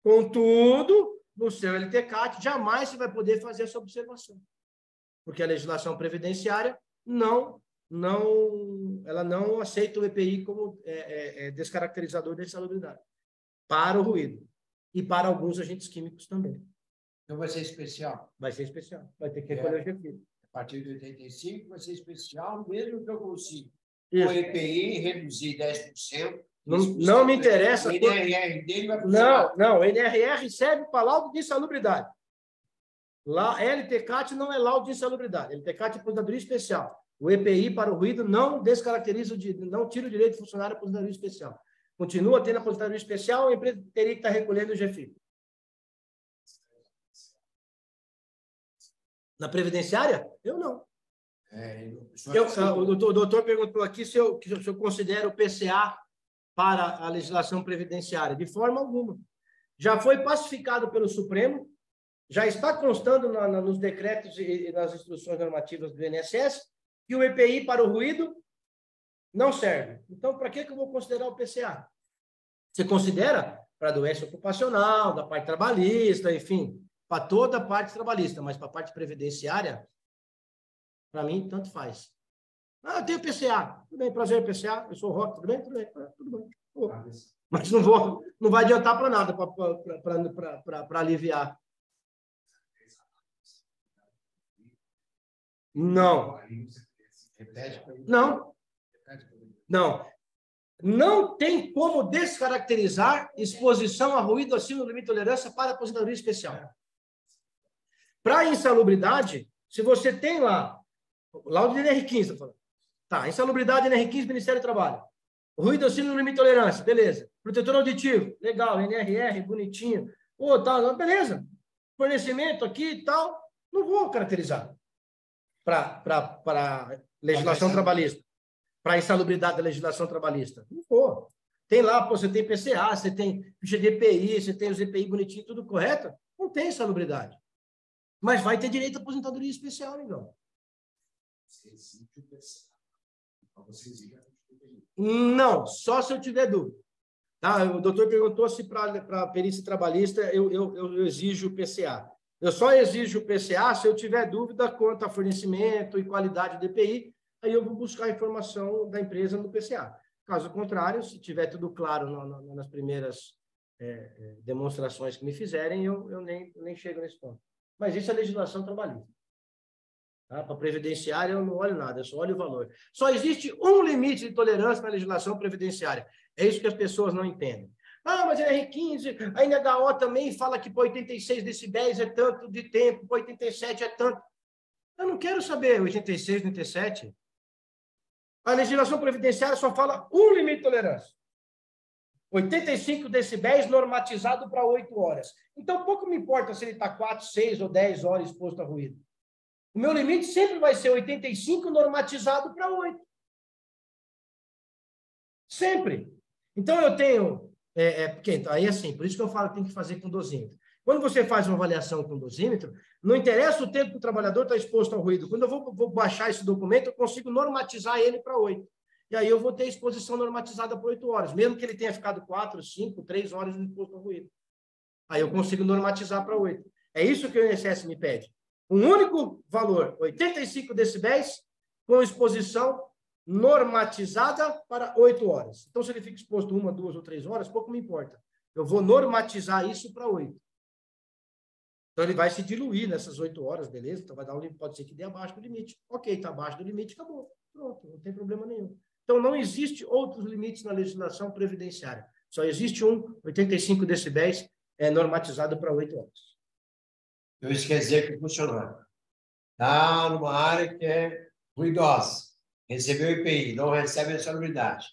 Contudo, no seu LTCAT, jamais você vai poder fazer essa observação. Porque a legislação previdenciária ela não aceita o EPI como descaracterizador da insalubridade para o ruído e para alguns agentes químicos também. Então vai ser especial? Vai ser especial. Vai ter que recolher o GFI. A partir de 85 vai ser especial, mesmo que eu consiga Isso. o EPI reduzir 10%. Não me interessa. O NRR dele vai funcionar. Não, o NRR serve para laudo de insalubridade. Lá, LTCAT não é laudo de insalubridade. LTCAT é aposentadoria especial. O EPI para o ruído não descaracteriza, não tira o direito de funcionário de aposentadoria especial. Continua tendo aposentadoria especial, a empresa teria que estar recolhendo o GFI. Na previdenciária? Eu não. O doutor perguntou aqui se eu considero o PCA para a legislação previdenciária. De forma alguma. Já foi pacificado pelo Supremo, já está constando nos decretos e nas instruções normativas do INSS que o EPI para o ruído não serve. Então, para que eu vou considerar o PCA? Você considera para doença ocupacional, da parte trabalhista, enfim, para toda a parte trabalhista, mas para a parte previdenciária, para mim, tanto faz. Eu tenho PCA. Tudo bem, prazer, PCA. Eu sou Roque, tudo bem? Tudo bem. Tudo bem. Mas não vai adiantar para nada para aliviar. Não. Não tem como descaracterizar exposição a ruído acima do limite de tolerância para aposentadoria especial. Para insalubridade, se você tem lá, laudo de NR15, tá, insalubridade NR15, Ministério do Trabalho. Ruído acima do limite de tolerância, beleza. Protetor auditivo, legal, NRR, bonitinho. Tá, beleza. Fornecimento aqui e tal, não vou caracterizar para legislação trabalhista, para a insalubridade da legislação trabalhista. Não vou. Tem lá, você tem PCA, você tem ficha de EPI, você tem os EPI bonitinho, tudo correto, não tem insalubridade. Mas vai ter direito à aposentadoria especial, então. Não, só se eu tiver dúvida. Tá? O doutor perguntou se para perícia trabalhista eu exijo o PCA. Eu só exijo o PCA se eu tiver dúvida quanto a fornecimento e qualidade do EPI, aí eu vou buscar a informação da empresa no PCA. Caso contrário, se tiver tudo claro nas primeiras demonstrações que me fizerem, eu nem chego nesse ponto. Mas isso é legislação trabalhista. Tá? Para previdenciária, eu não olho nada, eu só olho o valor. Só existe um limite de tolerância na legislação previdenciária. É isso que as pessoas não entendem. Mas a R15, a NHO também fala que para 86 decibéis é tanto de tempo, para 87 é tanto. Eu não quero saber 86, 87. A legislação previdenciária só fala um limite de tolerância. 85 decibéis normatizado para 8 horas. Então, pouco me importa se ele está 4, 6 ou 10 horas exposto a ruído. O meu limite sempre vai ser 85 normatizado para 8. Sempre. Então, eu tenho... porque, aí, assim, por isso que eu falo que tem que fazer com dosímetro. Quando você faz uma avaliação com dosímetro, não interessa o tempo que o trabalhador está exposto ao ruído. Quando eu vou baixar esse documento, eu consigo normatizar ele para 8. E aí eu vou ter exposição normatizada por 8 horas, mesmo que ele tenha ficado 4, 5, 3 horas exposto ao ruído. Aí eu consigo normatizar para 8. É isso que o INSS me pede. Um único valor, 85 decibéis, com exposição normatizada para 8 horas. Então, se ele fica exposto 1, 2 ou 3 horas, pouco me importa. Eu vou normatizar isso para 8. Então, ele vai se diluir nessas 8 horas, beleza? Então, vai dar pode ser que dê abaixo do limite. Ok, está abaixo do limite, acabou. Pronto, não tem problema nenhum. Então, não existe outros limites na legislação previdenciária. Só existe 85 decibéis, normatizado para 8 horas. Então, isso quer dizer que o funcionário está numa área que é ruidosa, recebeu IPI, não recebe essa anuidade.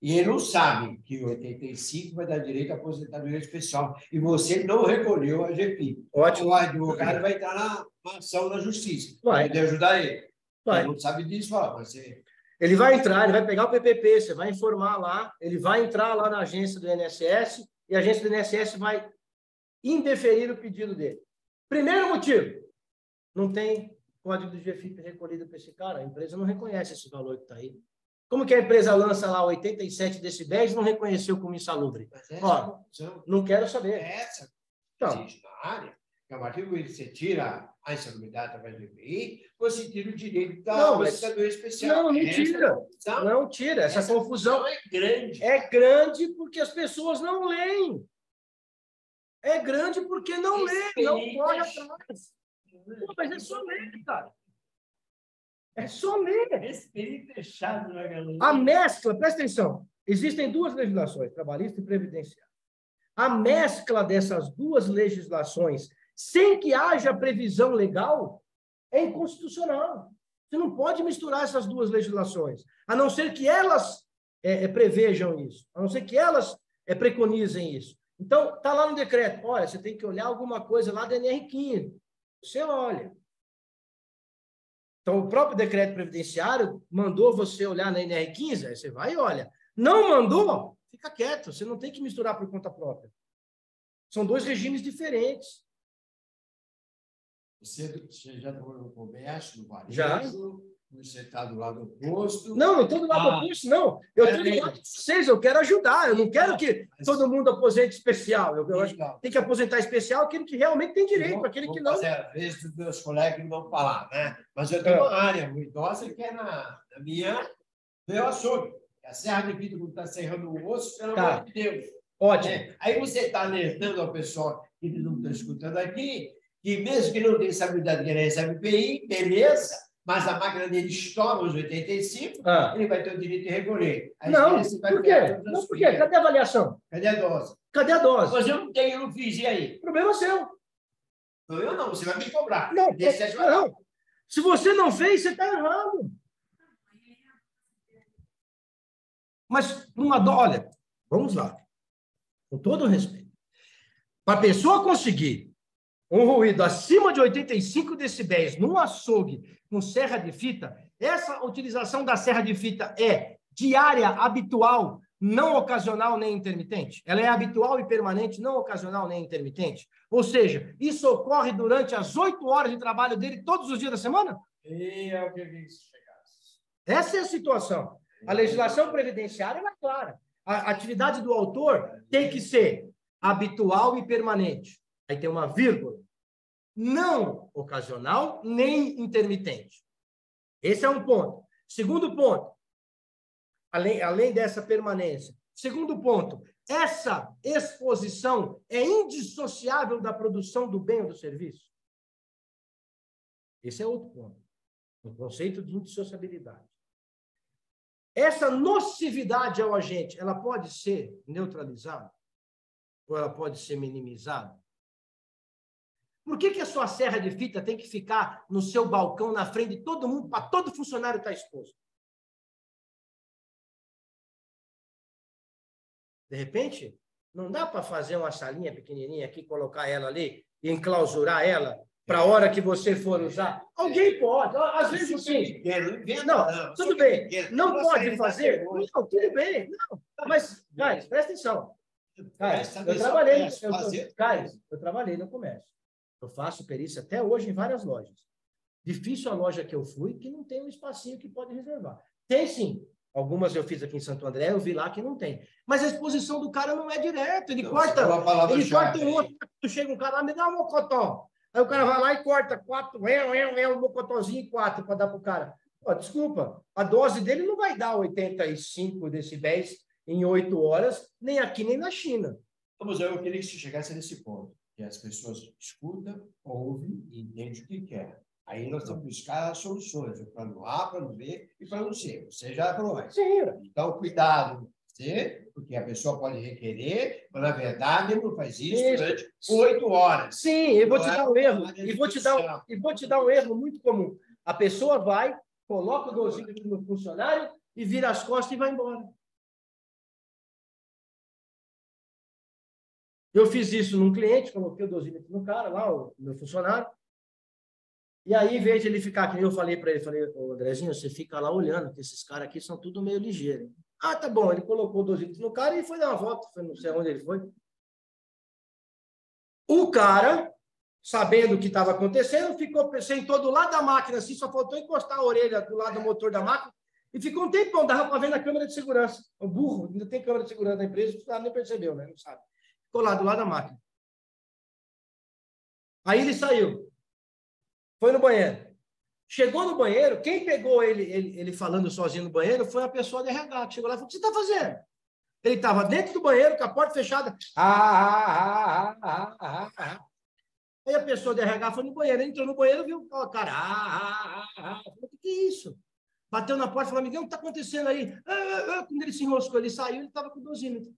E ele não sabe que o 85 vai dar direito à aposentadoria especial. E você não recolheu a GFI. Ótimo. O advogado vai entrar na ação na justiça. Vai. Poder ajudar ele. Vai. Ele não sabe disso, você... Ele vai entrar, ele vai pegar o PPP, você vai informar lá, ele vai entrar lá na agência do INSS e a agência do INSS vai indeferir o pedido dele. Primeiro motivo, não tem código do GFIP recolhido para esse cara, a empresa não reconhece esse valor que está aí. Como que a empresa lança lá 87 decibéis e não reconheceu como insalubre? Ó, não quero saber. Essa então, existe na área, que a partir do momento que você tira a insalubridade através do IPI, você tira o direito da aposentadoria especial. Não tira. Não tira. Essa confusão é grande. É grande porque as pessoas não leem. É grande porque não lê, não corre atrás. Pô, mas é só ler, cara. É só ler. Espírito fechado na galera. A mescla, presta atenção, existem duas legislações, trabalhista e previdenciária. A mescla dessas duas legislações, sem que haja previsão legal, é inconstitucional. Você não pode misturar essas duas legislações, a não ser que elas prevejam isso, a não ser que elas preconizem isso. Então, está lá no decreto, olha, você tem que olhar alguma coisa lá da NR15. Você olha. Então, o próprio decreto previdenciário mandou você olhar na NR15, aí você vai e olha. Não mandou, fica quieto, você não tem que misturar por conta própria. São dois regimes diferentes. Você já trabalhou no comércio, no varejo? Já. Você está do lado oposto? Não, não estou do lado oposto, não. Eu estou do lado de vocês, eu quero ajudar. Eu não quero que todo mundo aposente especial. Eu acho que tem que aposentar especial aquele que realmente tem direito, aquele que não. Às vezes os meus colegas não vão falar, né? Mas eu tenho uma área ruidosa que é na minha, meu açougue. A Serra de Vidro está serrando o osso, pelo amor de Deus. Ótimo. Aí você está alertando ao pessoal que não está escutando aqui, que mesmo que não tenha estabilidade, que ele recebe IPI, beleza, mas a máquina dele estoura os 85, ele vai ter o direito de recolher. Aí não, por quê? Não, por quê? Cadê a avaliação? Cadê a dose? Cadê a dose? Mas eu não tenho, eu não fiz, e aí? Problema seu. Não, eu não, você vai me cobrar. Não, não. Se você não fez, você está errado. Mas, olha, vamos lá. Com todo o respeito. Para a pessoa conseguir um ruído acima de 85 decibéis num açougue com serra de fita, essa utilização da serra de fita é diária, habitual, não ocasional nem intermitente? Ela é habitual e permanente, não ocasional nem intermitente? Ou seja, isso ocorre durante as 8 horas de trabalho dele todos os dias da semana? É o que isso chegasse. Essa é a situação. A legislação previdenciária é clara. A atividade do autor tem que ser habitual e permanente. Aí tem uma vírgula. Não ocasional nem intermitente. Esse é um ponto. Segundo ponto, além dessa permanência. Segundo ponto, essa exposição é indissociável da produção do bem ou do serviço? Esse é outro ponto. O conceito de indissociabilidade. Essa nocividade ao agente, ela pode ser neutralizada? Ou ela pode ser minimizada? Por que a sua serra de fita tem que ficar no seu balcão, na frente de todo mundo, para todo funcionário estar exposto? De repente, não dá para fazer uma salinha pequenininha aqui, colocar ela ali e enclausurar ela para a hora que você for usar? Alguém pode, às vezes sim. Não, tudo bem. Não pode fazer? Não, tudo bem. Não. Mas, Carlos, presta atenção. Carlos, eu trabalhei no comércio. Eu faço perícia até hoje em várias lojas. Difícil a loja que eu fui que não tem um espacinho que pode reservar. Tem sim. Algumas eu fiz aqui em Santo André, eu vi lá que não tem. Mas a exposição do cara não é direto. Ele corta um outro. Chega um cara lá, me dá um mocotó. Aí o cara vai lá e corta 4, um mocotózinho e 4 para dar para o cara. Pô, desculpa, a dose dele não vai dar 85 decibéis em 8 horas, nem aqui, nem na China. Mas eu queria que você chegasse nesse ponto, que as pessoas escutam, ouvem e entendem o que quer. Aí nós temos que buscar soluções, o plano A, plano B e plano C. Você já falou antes. Sim. Então, cuidado, porque a pessoa pode requerer, mas, na verdade, ele não faz isso durante 8 horas. Sim, eu vou te dar um erro. E vou te dar um erro muito comum. A pessoa vai, coloca o dosímetro no funcionário e vira as costas e vai embora. Eu fiz isso num cliente, coloquei o dosímetro no cara, lá, o meu funcionário. E aí, em vez de ele ficar, que eu falei para ele, ô Andrezinho, você fica lá olhando, que esses caras aqui são tudo meio ligeiros. Ah, tá bom. Ele colocou o dosímetro no cara e foi dar uma volta, não sei onde ele foi. O cara, sabendo o que estava acontecendo, sentou do lado da máquina, assim, só faltou encostar a orelha do lado do motor da máquina, e ficou um tempão, dava para ver na câmera de segurança. O burro, ainda tem câmera de segurança na empresa, o cara nem percebeu, né? Não sabe. Ficou lá do lado da máquina. Aí ele saiu. Foi no banheiro. Chegou no banheiro, quem pegou ele falando sozinho no banheiro foi a pessoa de RH, que chegou lá e falou, o que você está fazendo? Ele estava dentro do banheiro, com a porta fechada. Aí a pessoa de RH foi no banheiro, ele entrou no banheiro, viu o cara. O que é isso? Bateu na porta e falou, amigão, o que está acontecendo aí? Quando ele se enroscou, ele saiu, ele estava com o dosímetro.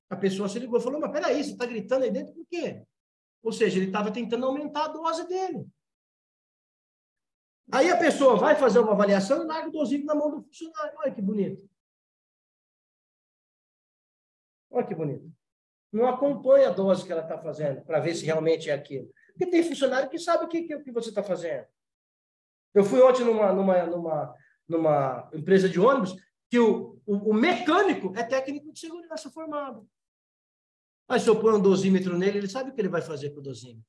A pessoa se ligou e falou, mas peraí, você está gritando aí dentro por quê? Ou seja, ele estava tentando aumentar a dose dele. Aí a pessoa vai fazer uma avaliação e larga o dosímetro na mão do funcionário. Olha que bonito. Olha que bonito. Não acompanha a dose que ela está fazendo para ver se realmente é aquilo. Porque tem funcionário que sabe o que você está fazendo. Eu fui ontem numa empresa de ônibus que o mecânico é técnico de segurança formado. Aí se eu pôr um dosímetro nele, ele sabe o que ele vai fazer com o dosímetro.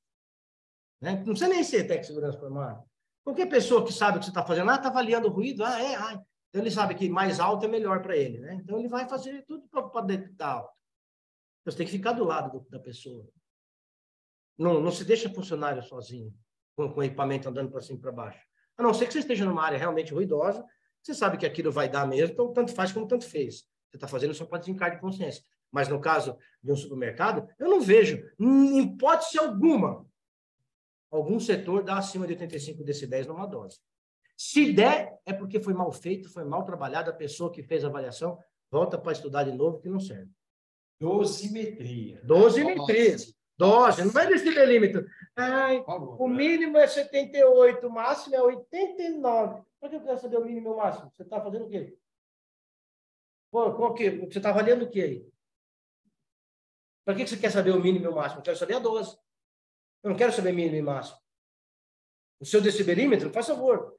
Né? Não precisa nem ser técnico de segurança formado. Qualquer pessoa que sabe o que você está fazendo, está avaliando o ruído, então ele sabe que mais alto é melhor para ele, né? Então ele vai fazer tudo para detectar alto. Você tem que ficar do lado da pessoa. Não se deixa funcionário sozinho, com o equipamento andando para cima e para baixo. A não ser que você esteja numa área realmente ruidosa, você sabe que aquilo vai dar mesmo, então tanto faz como tanto fez. Você está fazendo só para desencargo de consciência. Mas no caso de um supermercado, eu não vejo, em hipótese alguma, algum setor dá acima de 85 decibéis numa dose. Se der, é porque foi mal feito, foi mal trabalhado, a pessoa que fez a avaliação volta para estudar de novo, que não serve. Dosimetria. Dosimetria. Dose, não é decibelímetro. O mínimo é 78, o máximo é 89. Por que eu quero saber o mínimo e o máximo? Você está fazendo o quê? Qual que? Você está avaliando o quê aí? Para que você quer saber o mínimo e o máximo? Eu quero saber a dose. Eu não quero saber mínimo e máximo. O seu decibelímetro, faz favor.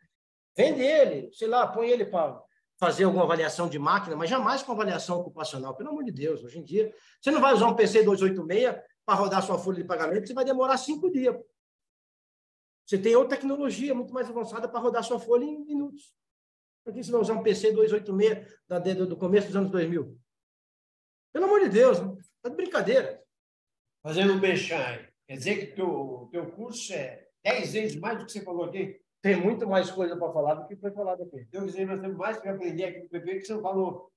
Vende ele, sei lá, põe ele para fazer alguma avaliação de máquina, mas jamais com avaliação ocupacional. Pelo amor de Deus, hoje em dia, você não vai usar um PC 286 para rodar sua folha de pagamento, você vai demorar 5 dias. Você tem outra tecnologia muito mais avançada para rodar sua folha em minutos. Por que você vai usar um PC 286 do começo dos anos 2000? Pelo amor de Deus, tá de brincadeira. Fazendo um mexão. Quer dizer que o teu curso é 10 vezes mais do que você falou aqui? Tem muito mais coisa para falar do que foi falado aqui. Então, quer dizer, nós temos mais para aprender aqui no PP que você não falou.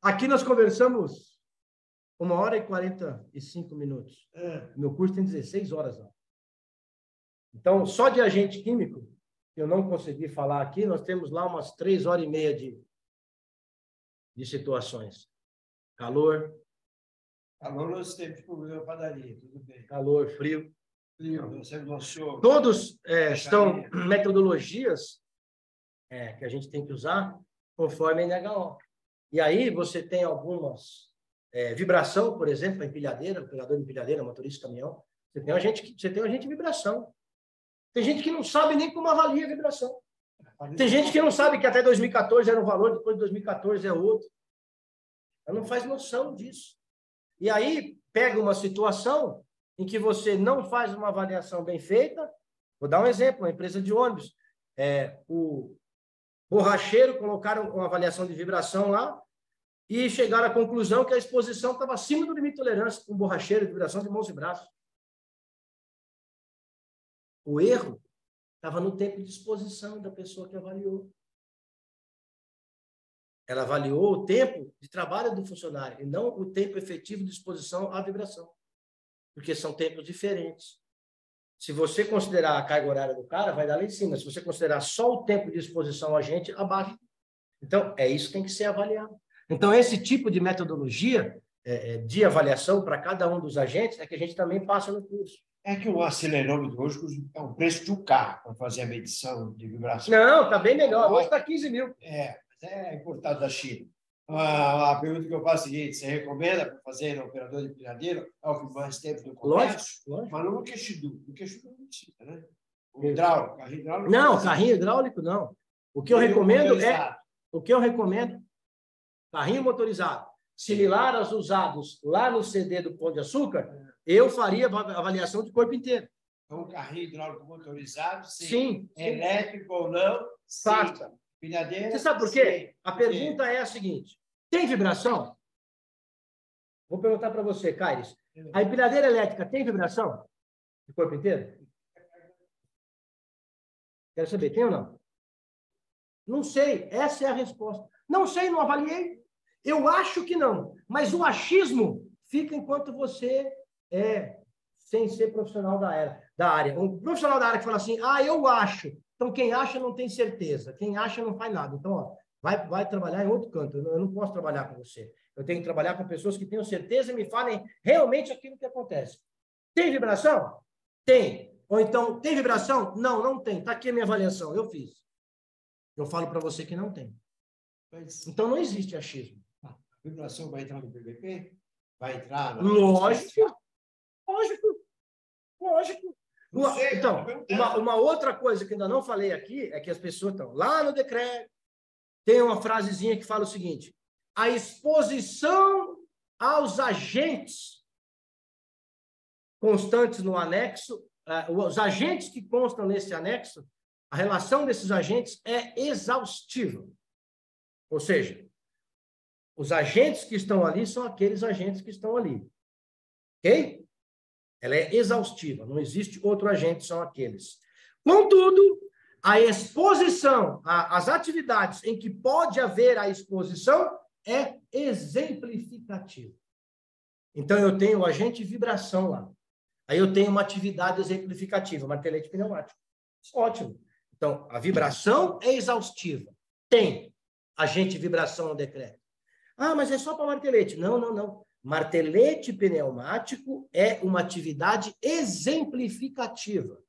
Aqui nós conversamos 1h45 minutos. Meu curso tem 16 horas lá. Então, só de agente químico, que eu não consegui falar aqui, nós temos lá umas 3h30 de situações. Calor, Calor nós temos problema padaria, tudo bem. Calor, frio. Você lançou. Todos são metodologias que a gente tem que usar conforme a NHO. E aí você tem algumas vibração, por exemplo, a empilhadeira, operador de empilhadeira, motorista de caminhão. Você tem um agente de vibração. Tem gente que não sabe nem como avalia a vibração. Tem gente que não sabe que até 2014 era um valor, depois de 2014 é outro. Ela não faz noção disso. E aí pega uma situação em que você não faz uma avaliação bem feita. Vou dar um exemplo, uma empresa de ônibus. O borracheiro colocaram uma avaliação de vibração lá e chegaram à conclusão que a exposição estava acima do limite de tolerância com borracheiro de vibração de mãos e braços. O erro estava no tempo de exposição da pessoa que avaliou. Ela avaliou o tempo de trabalho do funcionário e não o tempo efetivo de exposição à vibração. Porque são tempos diferentes. Se você considerar a carga horária do cara, vai dar lá em cima. Se você considerar só o tempo de exposição a gente, abaixo. Então, isso que tem que ser avaliado. Então, esse tipo de metodologia de avaliação para cada um dos agentes é que a gente também passa no curso. É que o acelerômetro hoje é o preço de um carro para fazer a medição de vibração. Não, está bem melhor. Hoje está 15 mil. É importado da China. A pergunta que eu faço é a seguinte: você recomenda para fazer no operador de empilhadeira algo mais tempo do comércio? Lógico. Mas não no queixudu. No queixudu não precisa, né? O hidráulico, carrinho hidráulico. Não, carrinho hidráulico não. O que eu recomendo carrinho motorizado, similar aos usados lá no CD do Pão de Açúcar, eu faria avaliação de corpo inteiro. Então, carrinho hidráulico motorizado, sim. Elétrico ou não, faça. Empilhadeira. Você sabe por quê? A pergunta é a seguinte: tem vibração? Vou perguntar para você, Caires. A empilhadeira elétrica tem vibração de corpo inteiro? Quero saber, tem ou não? Não sei. Essa é a resposta. Não sei, não avaliei. Eu acho que não. Mas o achismo fica enquanto você sem ser profissional da área. Um profissional da área que fala assim, eu acho. Então, quem acha não tem certeza. Quem acha não faz nada. Então, vai trabalhar em outro canto. Eu não posso trabalhar com você. Eu tenho que trabalhar com pessoas que tenham certeza e me falem realmente aquilo que acontece. Tem vibração? Tem. Ou então, tem vibração? Não, não tem. Está aqui a minha avaliação. Eu fiz. Eu falo para você que não tem. Então, não existe achismo. A vibração vai entrar no PVP? Vai entrar no... Lógico. Sei, então, uma outra coisa que ainda não falei aqui é que as pessoas estão lá no decreto, tem uma frasezinha que fala o seguinte: a exposição aos agentes constantes no anexo, os agentes que constam nesse anexo, a relação desses agentes é exaustiva. Ou seja, os agentes que estão ali são aqueles agentes que estão ali. Ok? Ela é exaustiva, não existe outro agente, são aqueles. Contudo, a exposição, as atividades em que pode haver a exposição é exemplificativa. Então, eu tenho o agente de vibração lá. Aí eu tenho uma atividade exemplificativa, martelete pneumático. Ótimo. Então, a vibração é exaustiva. Tem agente de vibração no decreto. Mas é só para martelete. Não. Martelete pneumático é uma atividade exemplificativa.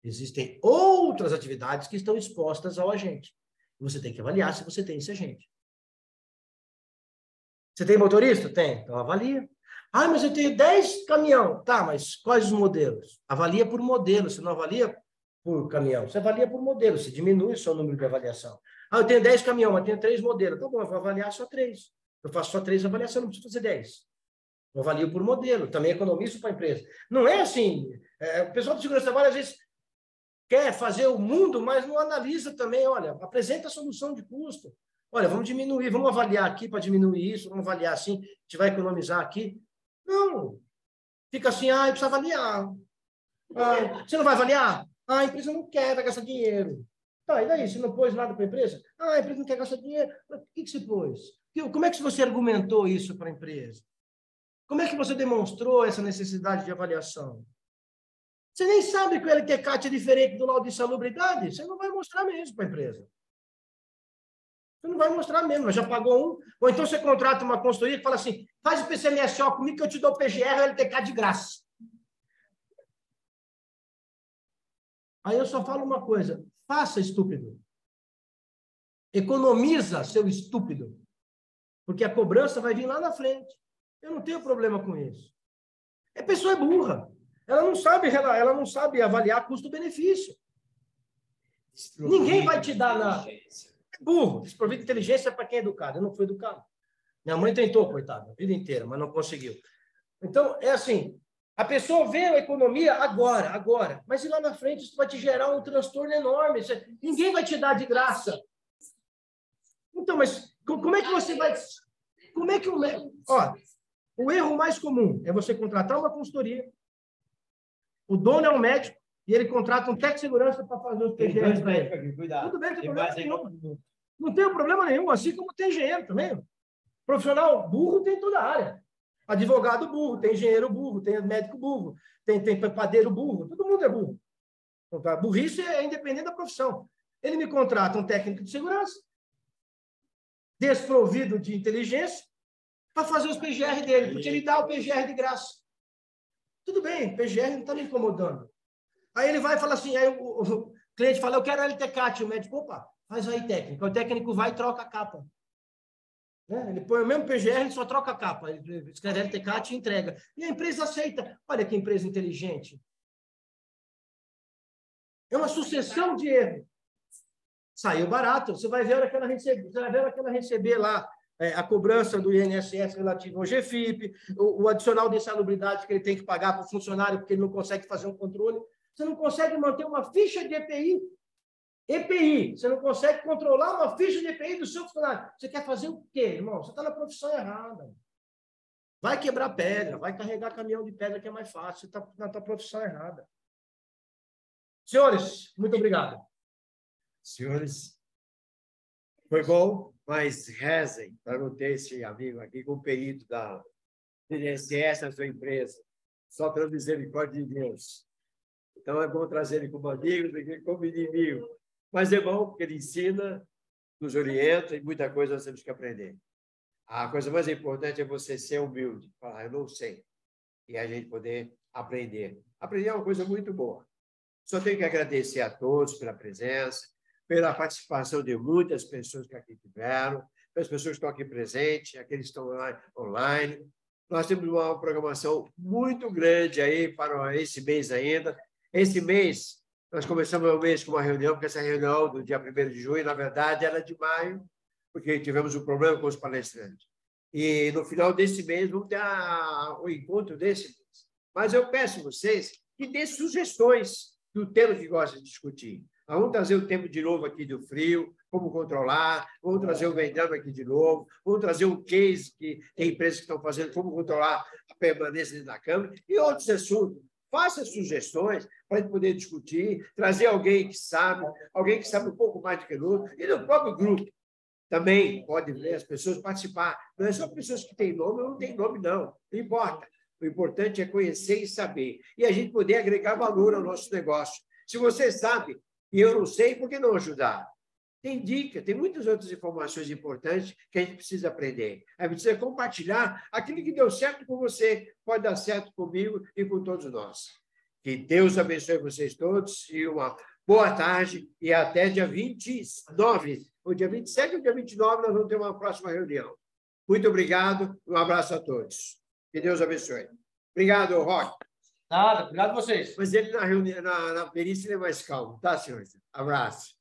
Existem outras atividades que estão expostas ao agente. Você tem que avaliar se você tem esse agente. Você tem motorista? Tem. Então, avalia. Mas eu tenho 10 caminhão. Tá, mas quais os modelos? Avalia por modelo. Você não avalia por caminhão. Você avalia por modelo. Você diminui o seu número de avaliação. Eu tenho 10 caminhão, mas tenho 3 modelos. Tá bom, eu vou avaliar só 3. Eu faço só 3 avaliações, não preciso fazer 10. Eu avalio por modelo, também economizo para a empresa. Não é assim. O pessoal de segurança do trabalho, às vezes, quer fazer o mundo, mas não analisa também. Olha, apresenta a solução de custo. Olha, vamos diminuir, vamos avaliar aqui para diminuir isso, vamos avaliar assim, a gente vai economizar aqui. Não. Fica assim, precisa avaliar. Você não vai avaliar? A empresa não quer, vai gastar dinheiro. Tá, e daí? Você não pôs nada para a empresa? A empresa não quer gastar dinheiro. O que se pôs? Como é que você argumentou isso para a empresa? Como é que você demonstrou essa necessidade de avaliação? Você nem sabe que o LTCAT é diferente do laudo de insalubridade? Você não vai mostrar mesmo para a empresa. Você não vai mostrar mesmo, já pagou um. Ou então você contrata uma consultoria que fala assim, Faz o PCMSO comigo que eu te dou o PGR e o LTK de graça. Aí eu só falo uma coisa. Faça, estúpido. Economiza, seu estúpido. Porque a cobrança vai vir lá na frente. Eu não tenho problema com isso. A pessoa é burra. Ela não sabe avaliar custo-benefício. Ninguém vai te dar nada. É burro. Desprovido de inteligência para quem é educado. Eu não fui educado. Minha mãe tentou, coitada, a vida inteira, mas não conseguiu. Então, é assim, a pessoa vê a economia agora, mas lá na frente isso vai te gerar um transtorno enorme. Ninguém vai te dar de graça. Então, mas como é que você vai... Como é que o erro mais comum é você contratar uma consultoria, o dono é um médico e ele contrata um técnico de segurança para fazer os PGRs para ele. Tudo bem, não tem problema nenhum. Não tem problema nenhum, assim como tem engenheiro também. Profissional burro tem toda a área. Advogado burro, tem engenheiro burro, tem médico burro, tem padeiro burro, todo mundo é burro. Então, a burrice é independente da profissão. Ele me contrata um técnico de segurança, desprovido de inteligência, para fazer os PGR dele, porque ele dá o PGR de graça. Tudo bem, PGR não está me incomodando. Aí ele vai e fala assim, aí o cliente fala, eu quero LTCAT, o médico, opa, faz aí técnico. O técnico vai e troca a capa. Ele põe o mesmo PGR, ele só troca a capa. Ele escreve LTCAT e entrega. E a empresa aceita. Olha que empresa inteligente. É uma sucessão de erros. Saiu barato. Você vai ver a hora que ela receber lá a cobrança do INSS relativo ao GFIP, o adicional de insalubridade que ele tem que pagar para o funcionário porque ele não consegue fazer um controle. Você não consegue manter uma ficha de EPI, você não consegue controlar uma ficha de EPI do seu funcionário. Você quer fazer o quê, irmão? Você está na profissão errada. Vai quebrar pedra, vai carregar caminhão de pedra que é mais fácil. Você está na tua profissão errada. Senhores, muito obrigado. Senhores, foi bom, mas rezem para não ter esse amigo aqui com o perito da INSS na sua empresa. Só pela misericórdia de Deus. Então, é bom trazer ele como amigo do que como inimigo. Mas é bom porque ele ensina, nos orienta e muita coisa nós temos que aprender. A coisa mais importante é você ser humilde. Falar, eu não sei. E a gente poder aprender. Aprender é uma coisa muito boa. Só tenho que agradecer a todos pela presença, pela participação de muitas pessoas que aqui tiveram, pelas pessoas que estão aqui presentes, aqueles que estão online. Nós temos uma programação muito grande aí para esse mês ainda. Esse mês, nós começamos o mês com uma reunião, porque essa reunião do dia 1º de junho, na verdade, era de maio, porque tivemos um problema com os palestrantes. E no final desse mês, vamos ter o encontro desse mês. Mas eu peço a vocês que dêem sugestões do tema que gostam de discutir. Nós vamos trazer o tema de novo aqui do frio, como controlar, vamos trazer o Vendrame aqui de novo, vamos trazer um case que tem empresas que estão fazendo, como controlar a permanência dentro da Câmara, e outros assuntos. Faça sugestões para a gente poder discutir, trazer alguém que sabe um pouco mais do que o outro, e no próprio grupo também pode ver as pessoas participar. Não é só pessoas que têm nome ou não têm nome, não. Não importa. O importante é conhecer e saber. E a gente poder agregar valor ao nosso negócio. Se você sabe e eu não sei, por que não ajudar? Tem dica, tem muitas outras informações importantes que a gente precisa aprender. A gente precisa compartilhar aquilo que deu certo com você, pode dar certo comigo e com todos nós. Que Deus abençoe vocês todos e uma boa tarde e até dia 29. O dia 27 ou dia 29 nós vamos ter uma próxima reunião. Muito obrigado, um abraço a todos. Que Deus abençoe. Obrigado, Roque. Nada, obrigado a vocês. Mas ele na perícia ele é mais calmo, tá, senhores? Abraço.